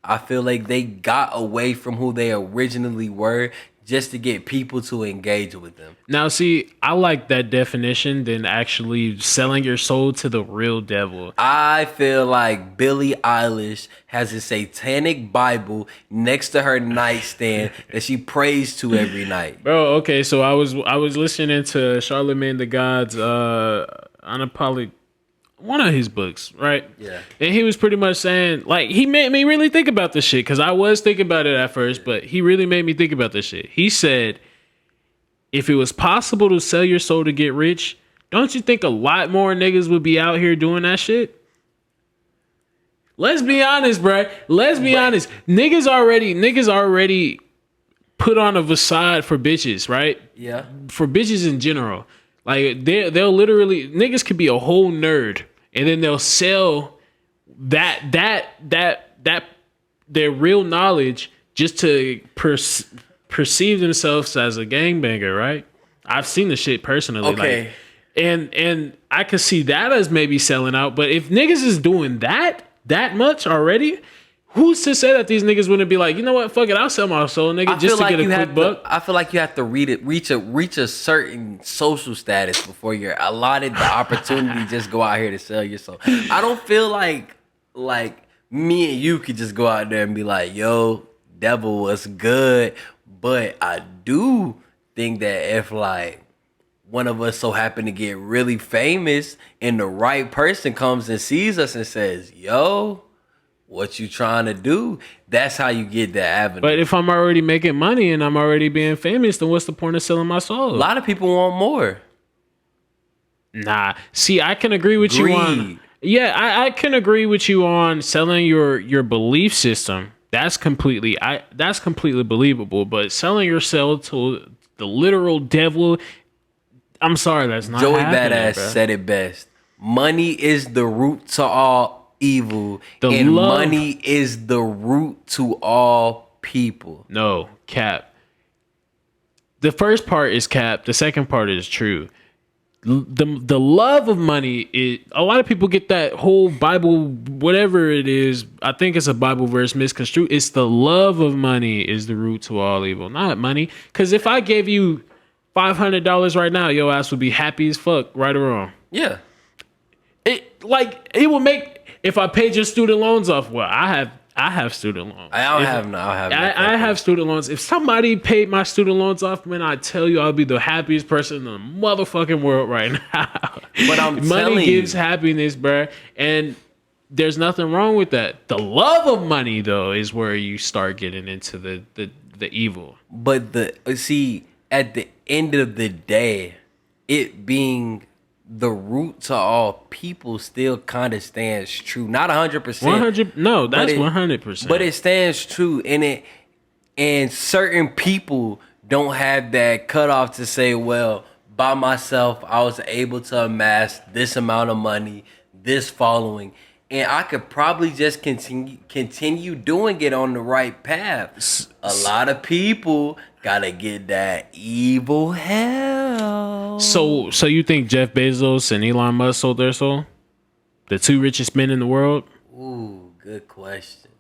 I feel like they got away from who they originally were just to get people to engage with them. Now, see, I like that definition than actually selling your soul to the real devil. I feel like Billie Eilish has a satanic Bible next to her nightstand that she prays to every night. Bro, okay, so I was listening to Charlemagne the God's unapologetic, one of his books, right? Yeah. And he was pretty much saying, like, he made me really think about this shit, because I was thinking about it at first, but he really made me think about this shit. He said, if it was possible to sell your soul to get rich, don't you think a lot more niggas would be out here doing that shit? Let's be honest, bro. Let's be honest. Niggas already put on a facade for bitches, right? Yeah. For bitches in general. Like, they'll literally, niggas could be a whole nerd, and then they'll sell that their real knowledge just to perceive themselves as a gangbanger, right? I've seen the shit personally. Okay. Like, and I could see that as maybe selling out, but if niggas is doing that much already, who's to say that these niggas wouldn't be like, you know what, fuck it, I'll sell my soul, nigga, just to get a quick buck? I feel like you have to reach a certain social status before you're allotted the opportunity to just go out here to sell your soul. I don't feel like me and you could just go out there and be like, yo, devil was good. But I do think that if like one of us so happen to get really famous and the right person comes and sees us and says, yo, what you trying to do? That's how you get that avenue. But if I'm already making money and I'm already being famous, then what's the point of selling my soul? A lot of people want more. Nah. See, I can agree with you on... Yeah, I can agree with you on selling your belief system. That's completely believable. But selling yourself to the literal devil, I'm sorry, that's not Joey happening, Badass bro. said it best. Money is the root to all evil, and money is the root to all people. No, cap. The first part is cap. The second part is true. The love of money is, a lot of people get that whole Bible, whatever it is, I think it's a Bible verse misconstrued. It's the love of money is the root to all evil, not money. Because if I gave you $500 right now, your ass would be happy as fuck, right or wrong. Yeah. It will make, if I paid your student loans off, well, I have student loans. I have student loans. If somebody paid my student loans off, man, I tell you, I'll be the happiest person in the motherfucking world right now. But I'm money gives happiness, bro, and there's nothing wrong with that. The love of money, though, is where you start getting into the evil. But at the end of the day, it being the root to all people still kind of stands true. Not 100%. 100. No, that's 100%. But it stands true, and certain people don't have that cutoff to say, well, by myself, I was able to amass this amount of money, this following, and I could probably just continue doing it on the right path. A lot of people gotta get that evil hell. So you think Jeff Bezos and Elon Musk sold their soul? The two richest men in the world? Ooh, good question.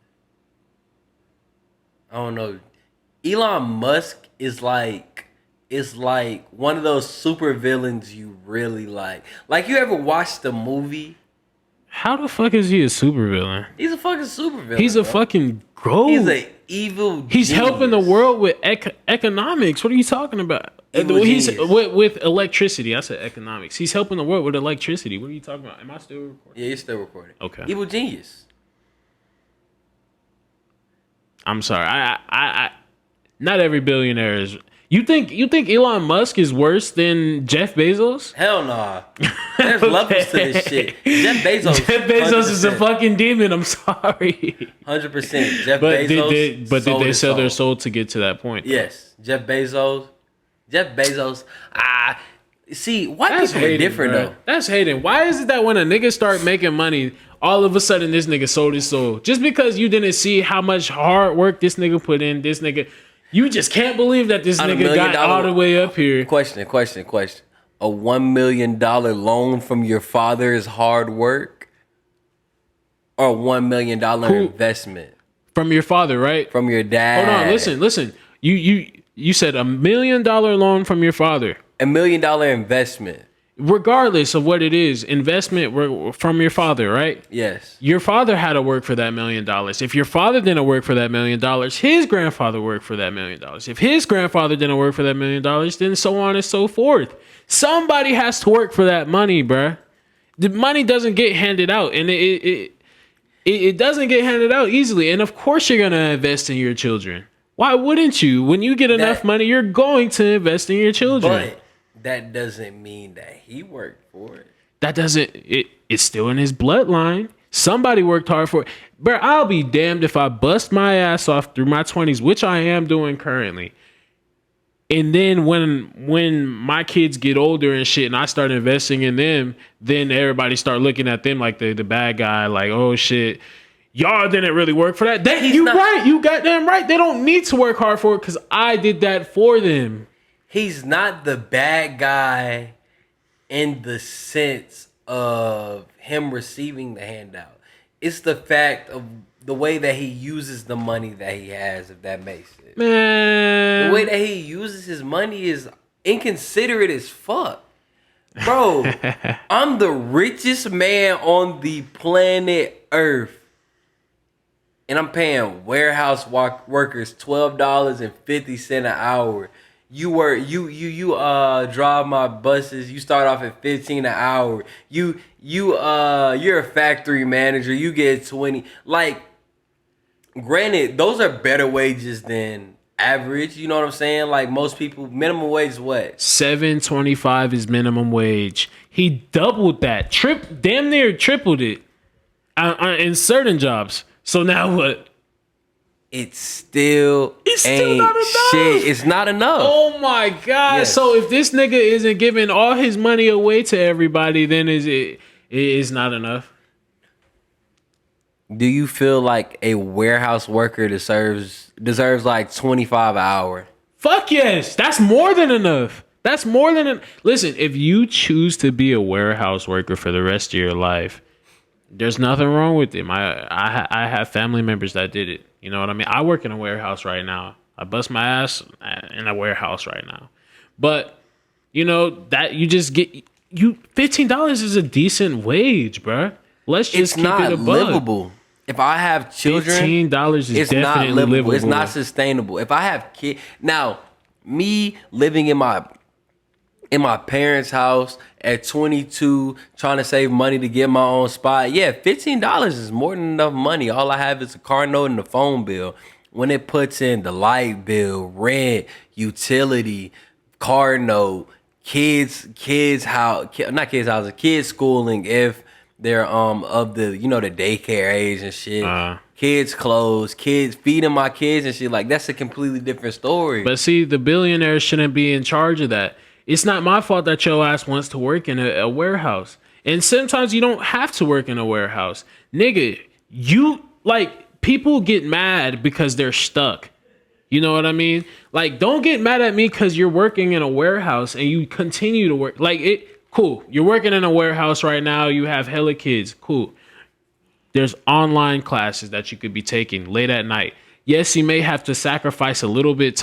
I don't know. Elon Musk is like one of those super villains you really like. Like, you ever watched the movie? How the fuck is he a supervillain? He's a fucking supervillain. He's a fucking goat. He's an evil He's genius. helping the world with economics. What are you talking about? He's with electricity. I said economics. He's helping the world with electricity. What are you talking about? Am I still recording? Yeah, you're still recording. Okay. Evil genius. I'm sorry. I not every billionaire is. You think Elon Musk is worse than Jeff Bezos? Hell nah. There's levels to this shit. Jeff Bezos. Jeff Bezos is a 100%. fucking demon. I'm sorry. 100%. Jeff But Bezos. did they sold his sell their soul. soul to get to that point? Yes. Jeff Bezos. See, white That's people are hating, different bro. though. That's hating. Why is it that when a nigga start making money, all of a sudden this nigga sold his soul? Just because you didn't see how much hard work this nigga put in, this nigga, you just can't believe that this On a nigga $1 got million all the way up here. Question. A $1 million loan from your father is hard work, or a $1 million investment From your father, right? from your dad? Hold on, listen. You said $1 million loan from your father. $1 million investment. Regardless of what it is, investment from your father, right? Yes. Your father had to work for that $1 million. If your father didn't work for that $1 million, his grandfather worked for that $1 million. If his grandfather didn't work for that $1 million, then so on and so forth. Somebody has to work for that money, bruh. The money doesn't get handed out, and it doesn't get handed out easily. And of course, you're gonna invest in your children. Why wouldn't you? When you get enough money, you're going to invest in your children. But that doesn't mean that he worked for it. That doesn't. It's still in his bloodline. Somebody worked hard for it. Bro, I'll be damned if I bust my ass off through my 20s, which I am doing currently. And then when my kids get older and shit and I start investing in them, then everybody start looking at them like the bad guy, like, oh shit, y'all didn't really work for that. Right. You got them right. They don't need to work hard for it because I did that for them. He's not the bad guy in the sense of him receiving the handout. It's the fact of the way that he uses the money that he has, if that makes sense. Man. The way that he uses his money is inconsiderate as fuck. Bro, I'm the richest man on the planet Earth. And I'm paying warehouse workers $12.50 an hour. You drive my buses. You start off at $15 an hour. You're a factory manager. You get 20. Like, granted, those are better wages than average. You know what I'm saying? Like most people, minimum wage is what? $7.25 is minimum wage. He doubled that. Damn near tripled it in certain jobs. So now what? It's still not enough. Shit. It's not enough. Oh my God. Yes. So if this nigga isn't giving all his money away to everybody, then it is not enough. Do you feel like a warehouse worker deserves like 25 an hour? Fuck yes. That's more than enough. That's more than Listen, if you choose to be a warehouse worker for the rest of your life, there's nothing wrong with it. I have family members that did it. You know what I mean? I work in a warehouse right now. I bust my ass in a warehouse right now. But, you know, that you just get $15 is a decent wage, bruh. Let's just keep it a buck. Livable. If I have children, $15 is it's definitely not livable. It's livable. not sustainable. If I have kids, now me living in my parents' house at 22, trying to save money to get my own spot, yeah, $15 is more than enough money. All I have is a car note and a phone bill. When it puts in the light bill, rent, utility, car note, kids schooling if they're of the the daycare age and shit. Kids clothes, kids feeding my kids and shit, like that's a completely different story. But see, the billionaire shouldn't be in charge of that. It's not my fault that your ass wants to work in a warehouse. And sometimes you don't have to work in a warehouse. Nigga, people get mad because they're stuck. You know what I mean? Like, don't get mad at me because you're working in a warehouse and you continue to work. Cool. You're working in a warehouse right now. You have hella kids. Cool. There's online classes that you could be taking late at night. Yes, you may have to sacrifice a little bit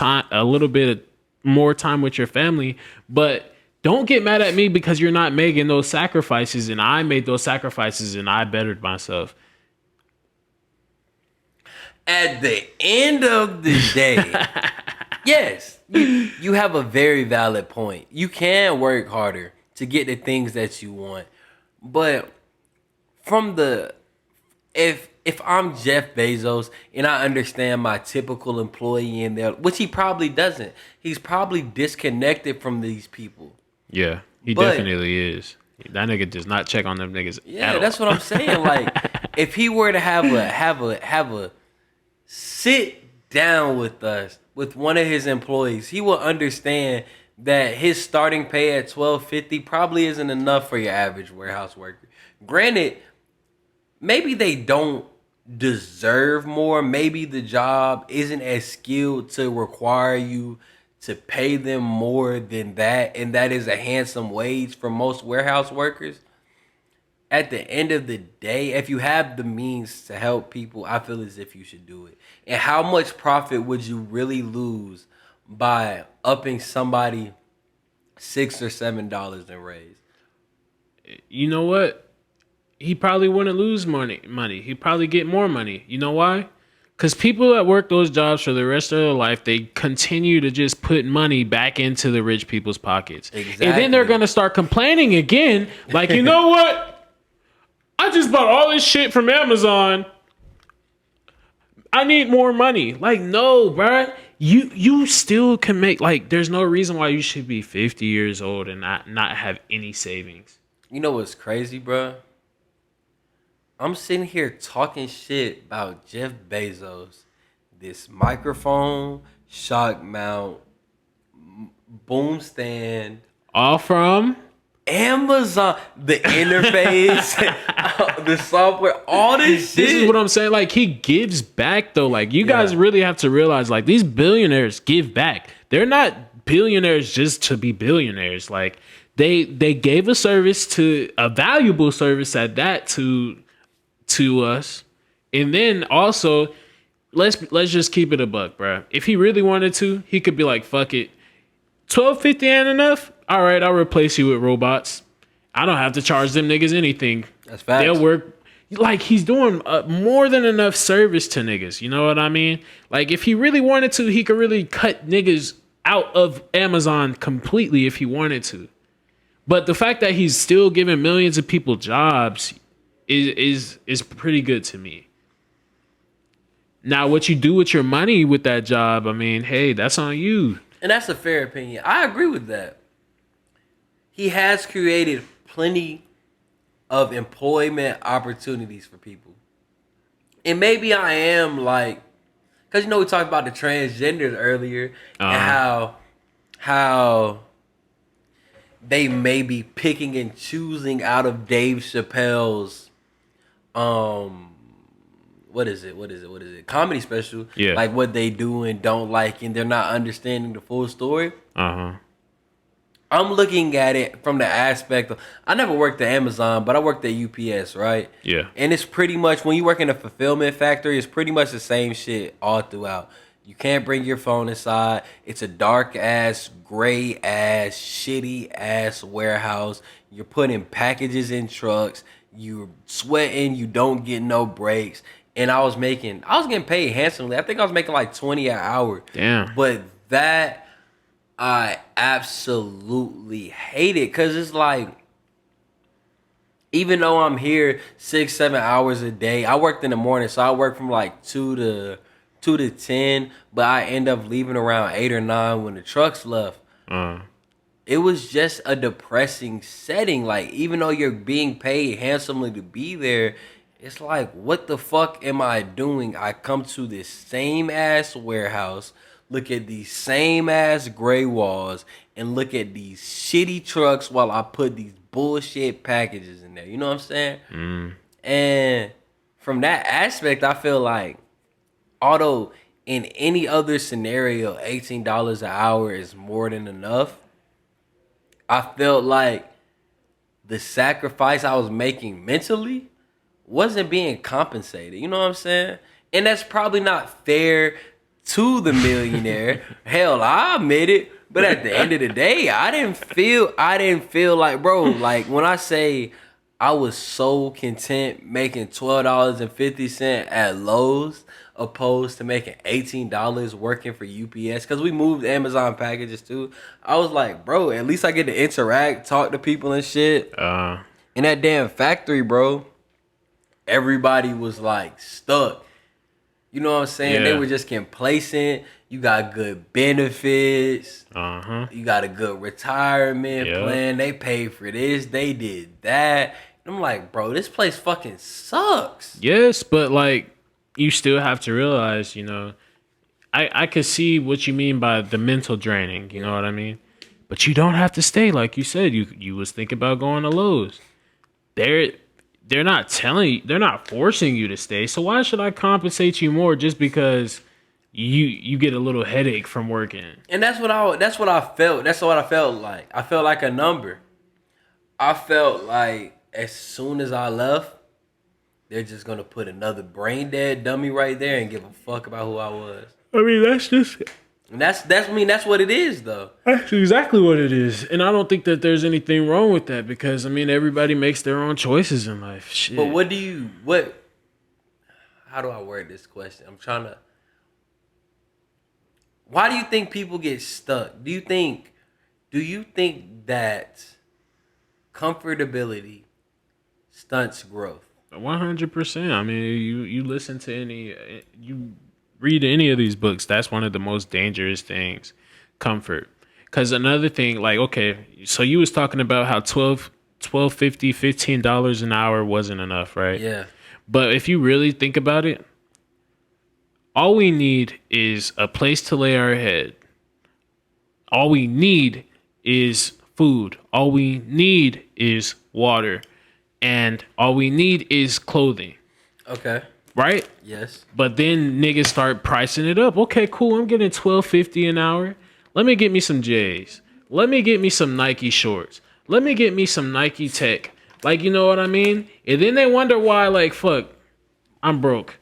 more time with your family, but don't get mad at me because you're not making those sacrifices and I made those sacrifices and I bettered myself. At the end of the day, yes, you have a very valid point. You can work harder to get the things that you want, but if if I'm Jeff Bezos and I understand my typical employee in there, which he probably doesn't, he's probably disconnected from these people. Yeah, he But definitely is. That nigga does not check on them niggas at yeah, all. that's what I'm saying. Like, if he were to have a sit down with us with one of his employees, he will understand that his starting pay at $12.50 probably isn't enough for your average warehouse worker. Granted, maybe they don't deserve more. Maybe the job isn't as skilled to require you to pay them more than that, and that is a handsome wage for most warehouse workers. At the end of the day, if you have the means to help people, I feel as if you should do it. And how much profit would you really lose by upping somebody $6 or $7 in raise? You know what? He probably wouldn't lose money. He'd probably get more money. You know why? Because people that work those jobs for the rest of their life, they continue to just put money back into the rich people's pockets. Exactly. And then they're going to start complaining again. Like, you know what? I just bought all this shit from Amazon. I need more money. Like, no, bruh. You still can make, like, there's no reason why you should be 50 years old and not have any savings. You know what's crazy, bro? I'm sitting here talking shit about Jeff Bezos, this microphone, shock mount, boom stand, All from Amazon, the interface, the software, all this shit. This is what I'm saying. Like, he gives back, though. Like, you guys really have to realize, like, these billionaires give back. They're not billionaires just to be billionaires. Like, they gave a valuable service at that to us. And then also, let's just keep it a buck, bro. If he really wanted to, he could be like, fuck it. $12.50 ain't enough? All right, I'll replace you with robots. I don't have to charge them niggas anything. That's facts. They'll work. Like, he's doing more than enough service to niggas. You know what I mean? Like, if he really wanted to, he could really cut niggas out of Amazon completely if he wanted to. But the fact that he's still giving millions of people jobs is pretty good to me. Now, what you do with your money with that job, I mean, hey, that's on you. And that's a fair opinion. I agree with that. He has created plenty of employment opportunities for people. And maybe I am like, because we talked about the transgenders earlier and how they may be picking and choosing out of Dave Chappelle's what is it? Comedy special. Yeah. Like what they do and don't like, and they're not understanding the full story. I'm looking at it from the aspect of, I never worked at Amazon, but I worked at UPS, right? Yeah. And it's pretty much, when you work in a fulfillment factory, it's pretty much the same shit all throughout. You can't bring your phone inside. It's a dark ass, gray ass, shitty ass warehouse. You're putting packages in trucks. You're sweating. You don't get no breaks. And I was getting paid handsomely. I think I was making like 20 an hour. Damn. But that, I absolutely hate it, because it's like, even though I'm here 6-7 hours a day, I worked in the morning, so I work from like 2 to 10, but I end up leaving around 8 or 9 when the trucks left. It was just a depressing setting. Like, even though you're being paid handsomely to be there, it's like, what the fuck am I doing? I come to this same ass warehouse, look at these same ass gray walls, and look at these shitty trucks while I put these bullshit packages in there. You know what I'm saying? And from that aspect, I feel like, although in any other scenario, $18 an hour is more than enough, I felt like the sacrifice I was making mentally wasn't being compensated. You know what I'm saying? And that's probably not fair to the millionaire. Hell, I admit it. But at the end of the day, I didn't feel like, bro, like when I say I was so content making $12.50 at Lowe's opposed to making $18 working for UPS, because we moved Amazon packages too. I was like, bro, at least I get to interact, talk to people and shit. In that damn factory, bro, everybody was like stuck. You know what I'm saying? They Yeah. were just complacent. You got good benefits. You got a good retirement Yeah. plan. They paid for this. They did that. And I'm like, bro, this place fucking sucks. Yes, but like you still have to realize, I could see what you mean by the mental draining, you know what I mean? But you don't have to stay, like you said. You was thinking about going to Lowe's. They're not they're not forcing you to stay. So why should I compensate you more just because you get a little headache from working? And that's what I felt. That's what I felt like. I felt like a number. I felt like as soon as I left, they're just gonna put another brain dead dummy right there and give a fuck about who I was. I mean, And that's what it is though. that's exactly what it is. And I don't think that there's anything wrong with that because I mean everybody makes their own choices in life. Shit. But how do I word this question? Why do you think people get stuck? Do you think that comfortability stunts growth? 100%. I mean, you listen to you read any of these books. That's one of the most dangerous things, comfort. Because another thing, like, okay, so you was talking about how $12.50, $15 an hour wasn't enough, right? Yeah. But if you really think about it, all we need is a place to lay our head. All we need is food. All we need is water. And all we need is clothing. Okay. Right? Yes. But then niggas start pricing it up. Okay, cool. I'm getting $12.50 an hour. Let me get me some J's. Let me get me some Nike shorts. Let me get me some Nike Tech. Like, you know what I mean? And then they wonder why, like, fuck, I'm broke.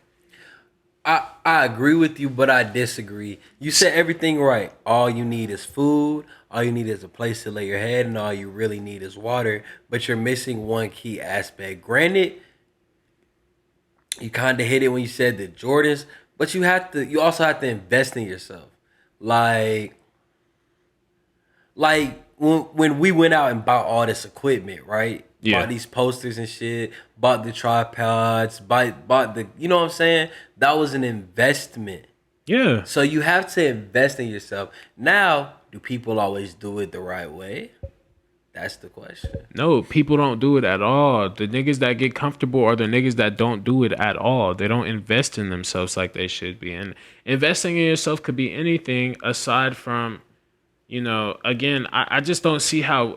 I agree with you, but I disagree. You said everything right. All you need is food. All you need is a place to lay your head, and all you really need is water. But you're missing one key aspect. Granted, you kind of hit it when you said the Jordans, but you also have to invest in yourself. Like when we went out and bought all this equipment, right? Yeah. Bought these posters and shit, bought the tripods, bought the, you know what I'm saying? That was an investment. Yeah. So you have to invest in yourself. Now, do people always do it the right way? That's the question. No, people don't do it at all. The niggas that get comfortable are the niggas that don't do it at all. They don't invest in themselves like they should be. And investing in yourself could be anything aside from, again, I just don't see how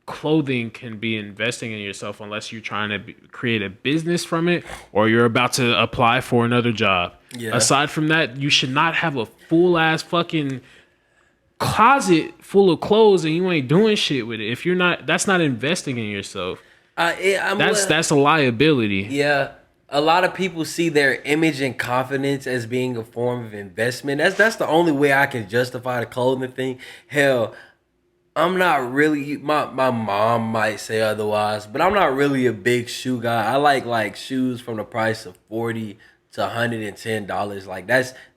clothing can be investing in yourself unless you're trying to create a business from it or you're about to apply for another job. Yeah. Aside from that, you should not have a full ass fucking closet full of clothes and you ain't doing shit with it. If you're not, that's not investing in yourself. That's a liability. Yeah. A lot of people see their image and confidence as being a form of investment. That's the only way I can justify the clothing thing. Hell, I'm not really, my mom might say otherwise, but I'm not really a big shoe guy. I like shoes from the price of $40 to $110. Like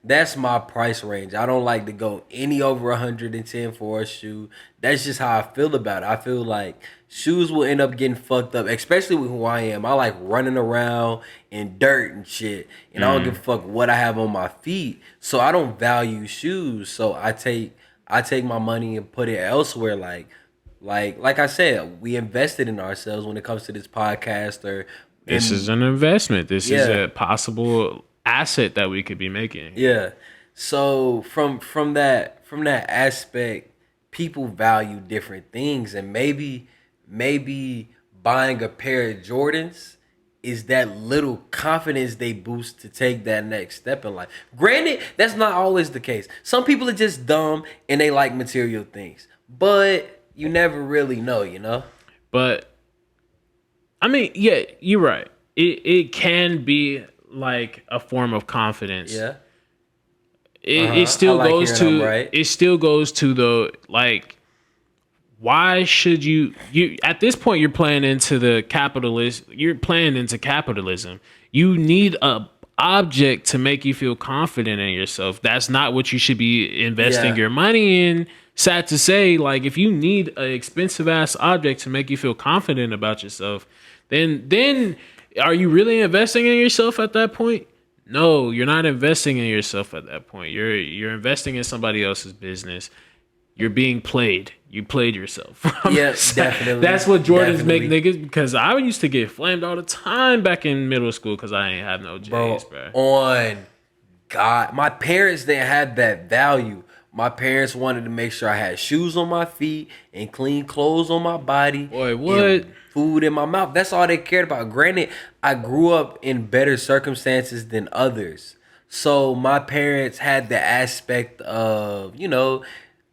that's my price range. I don't like to go any over $110 for a shoe. That's just how I feel about it. I feel like shoes will end up getting fucked up, especially with who I am. I like running around in dirt and shit, and I don't give a fuck what I have on my feet. So I don't value shoes. So I take my money and put it elsewhere. Like I said, we invested in ourselves when it comes to this podcast. This is an investment. This is a possible asset that we could be making. Yeah. So from that aspect, people value different things, and maybe buying a pair of Jordans is that little confidence they boost to take that next step in life. Granted, that's not always the case. Some people are just dumb and they like material things, but you never really know, But I mean, yeah, you're right. It can be like a form of confidence. Yeah. It still goes to right. It still goes to the like, why should you at this point you're playing into capitalism. You need a object to make you feel confident in yourself. That's not what you should be investing your money in. Sad to say, like if you need an expensive ass object to make you feel confident about yourself, then Are you really investing in yourself at that point? No, you're not investing in yourself at that point. You're investing in somebody else's business. You're being played. You played yourself. Yeah, definitely. That's what Jordans make Definitely. niggas, because I used to get flamed all the time back in middle school because I ain't have no Bro, J's, bro. on God, my parents didn't have that value. My parents wanted to make sure I had shoes on my feet and clean clothes on my body Boy, what? and food in my mouth. That's all they cared about. Granted, I grew up in better circumstances than others. So my parents had the aspect of,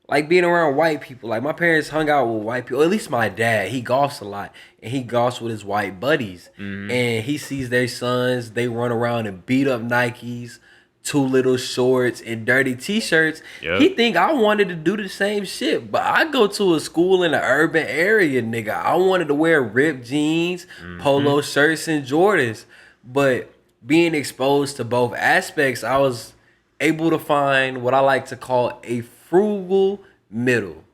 like being around white people. Like my parents hung out with white people. At least my dad, he golfs a lot, and he golfs with his white buddies. And he sees their sons. They run around and beat up Nikes, too little shorts, and dirty t-shirts. Yep. He think I wanted to do the same shit, but I go to a school in an urban area, nigga. I wanted to wear ripped jeans, polo shirts, and Jordans. But being exposed to both aspects, I was able to find what I like to call a frugal middle.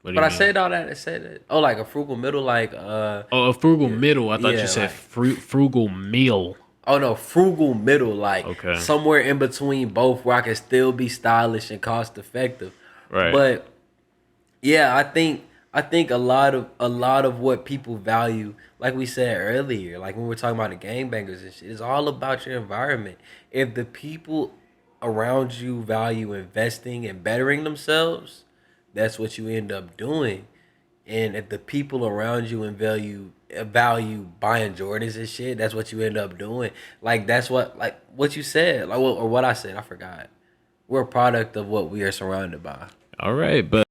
What do But you I mean? said all that. I said it. Oh, like a frugal middle, like Oh, a frugal middle. I thought yeah, you said like- frugal meal. oh no, frugal middle, like Okay. somewhere in between both, where I can still be stylish and cost effective. Right. But yeah, I think a lot of what people value, like we said earlier, like when we're talking about the gangbangers and shit, it's all about your environment. If the people around you value investing and bettering themselves, that's what you end up doing. And if the people around you and value buying Jordans and shit, that's what you end up doing. Like that's what you said, like or what I said, I forgot. We're a product of what we are surrounded by. All right, but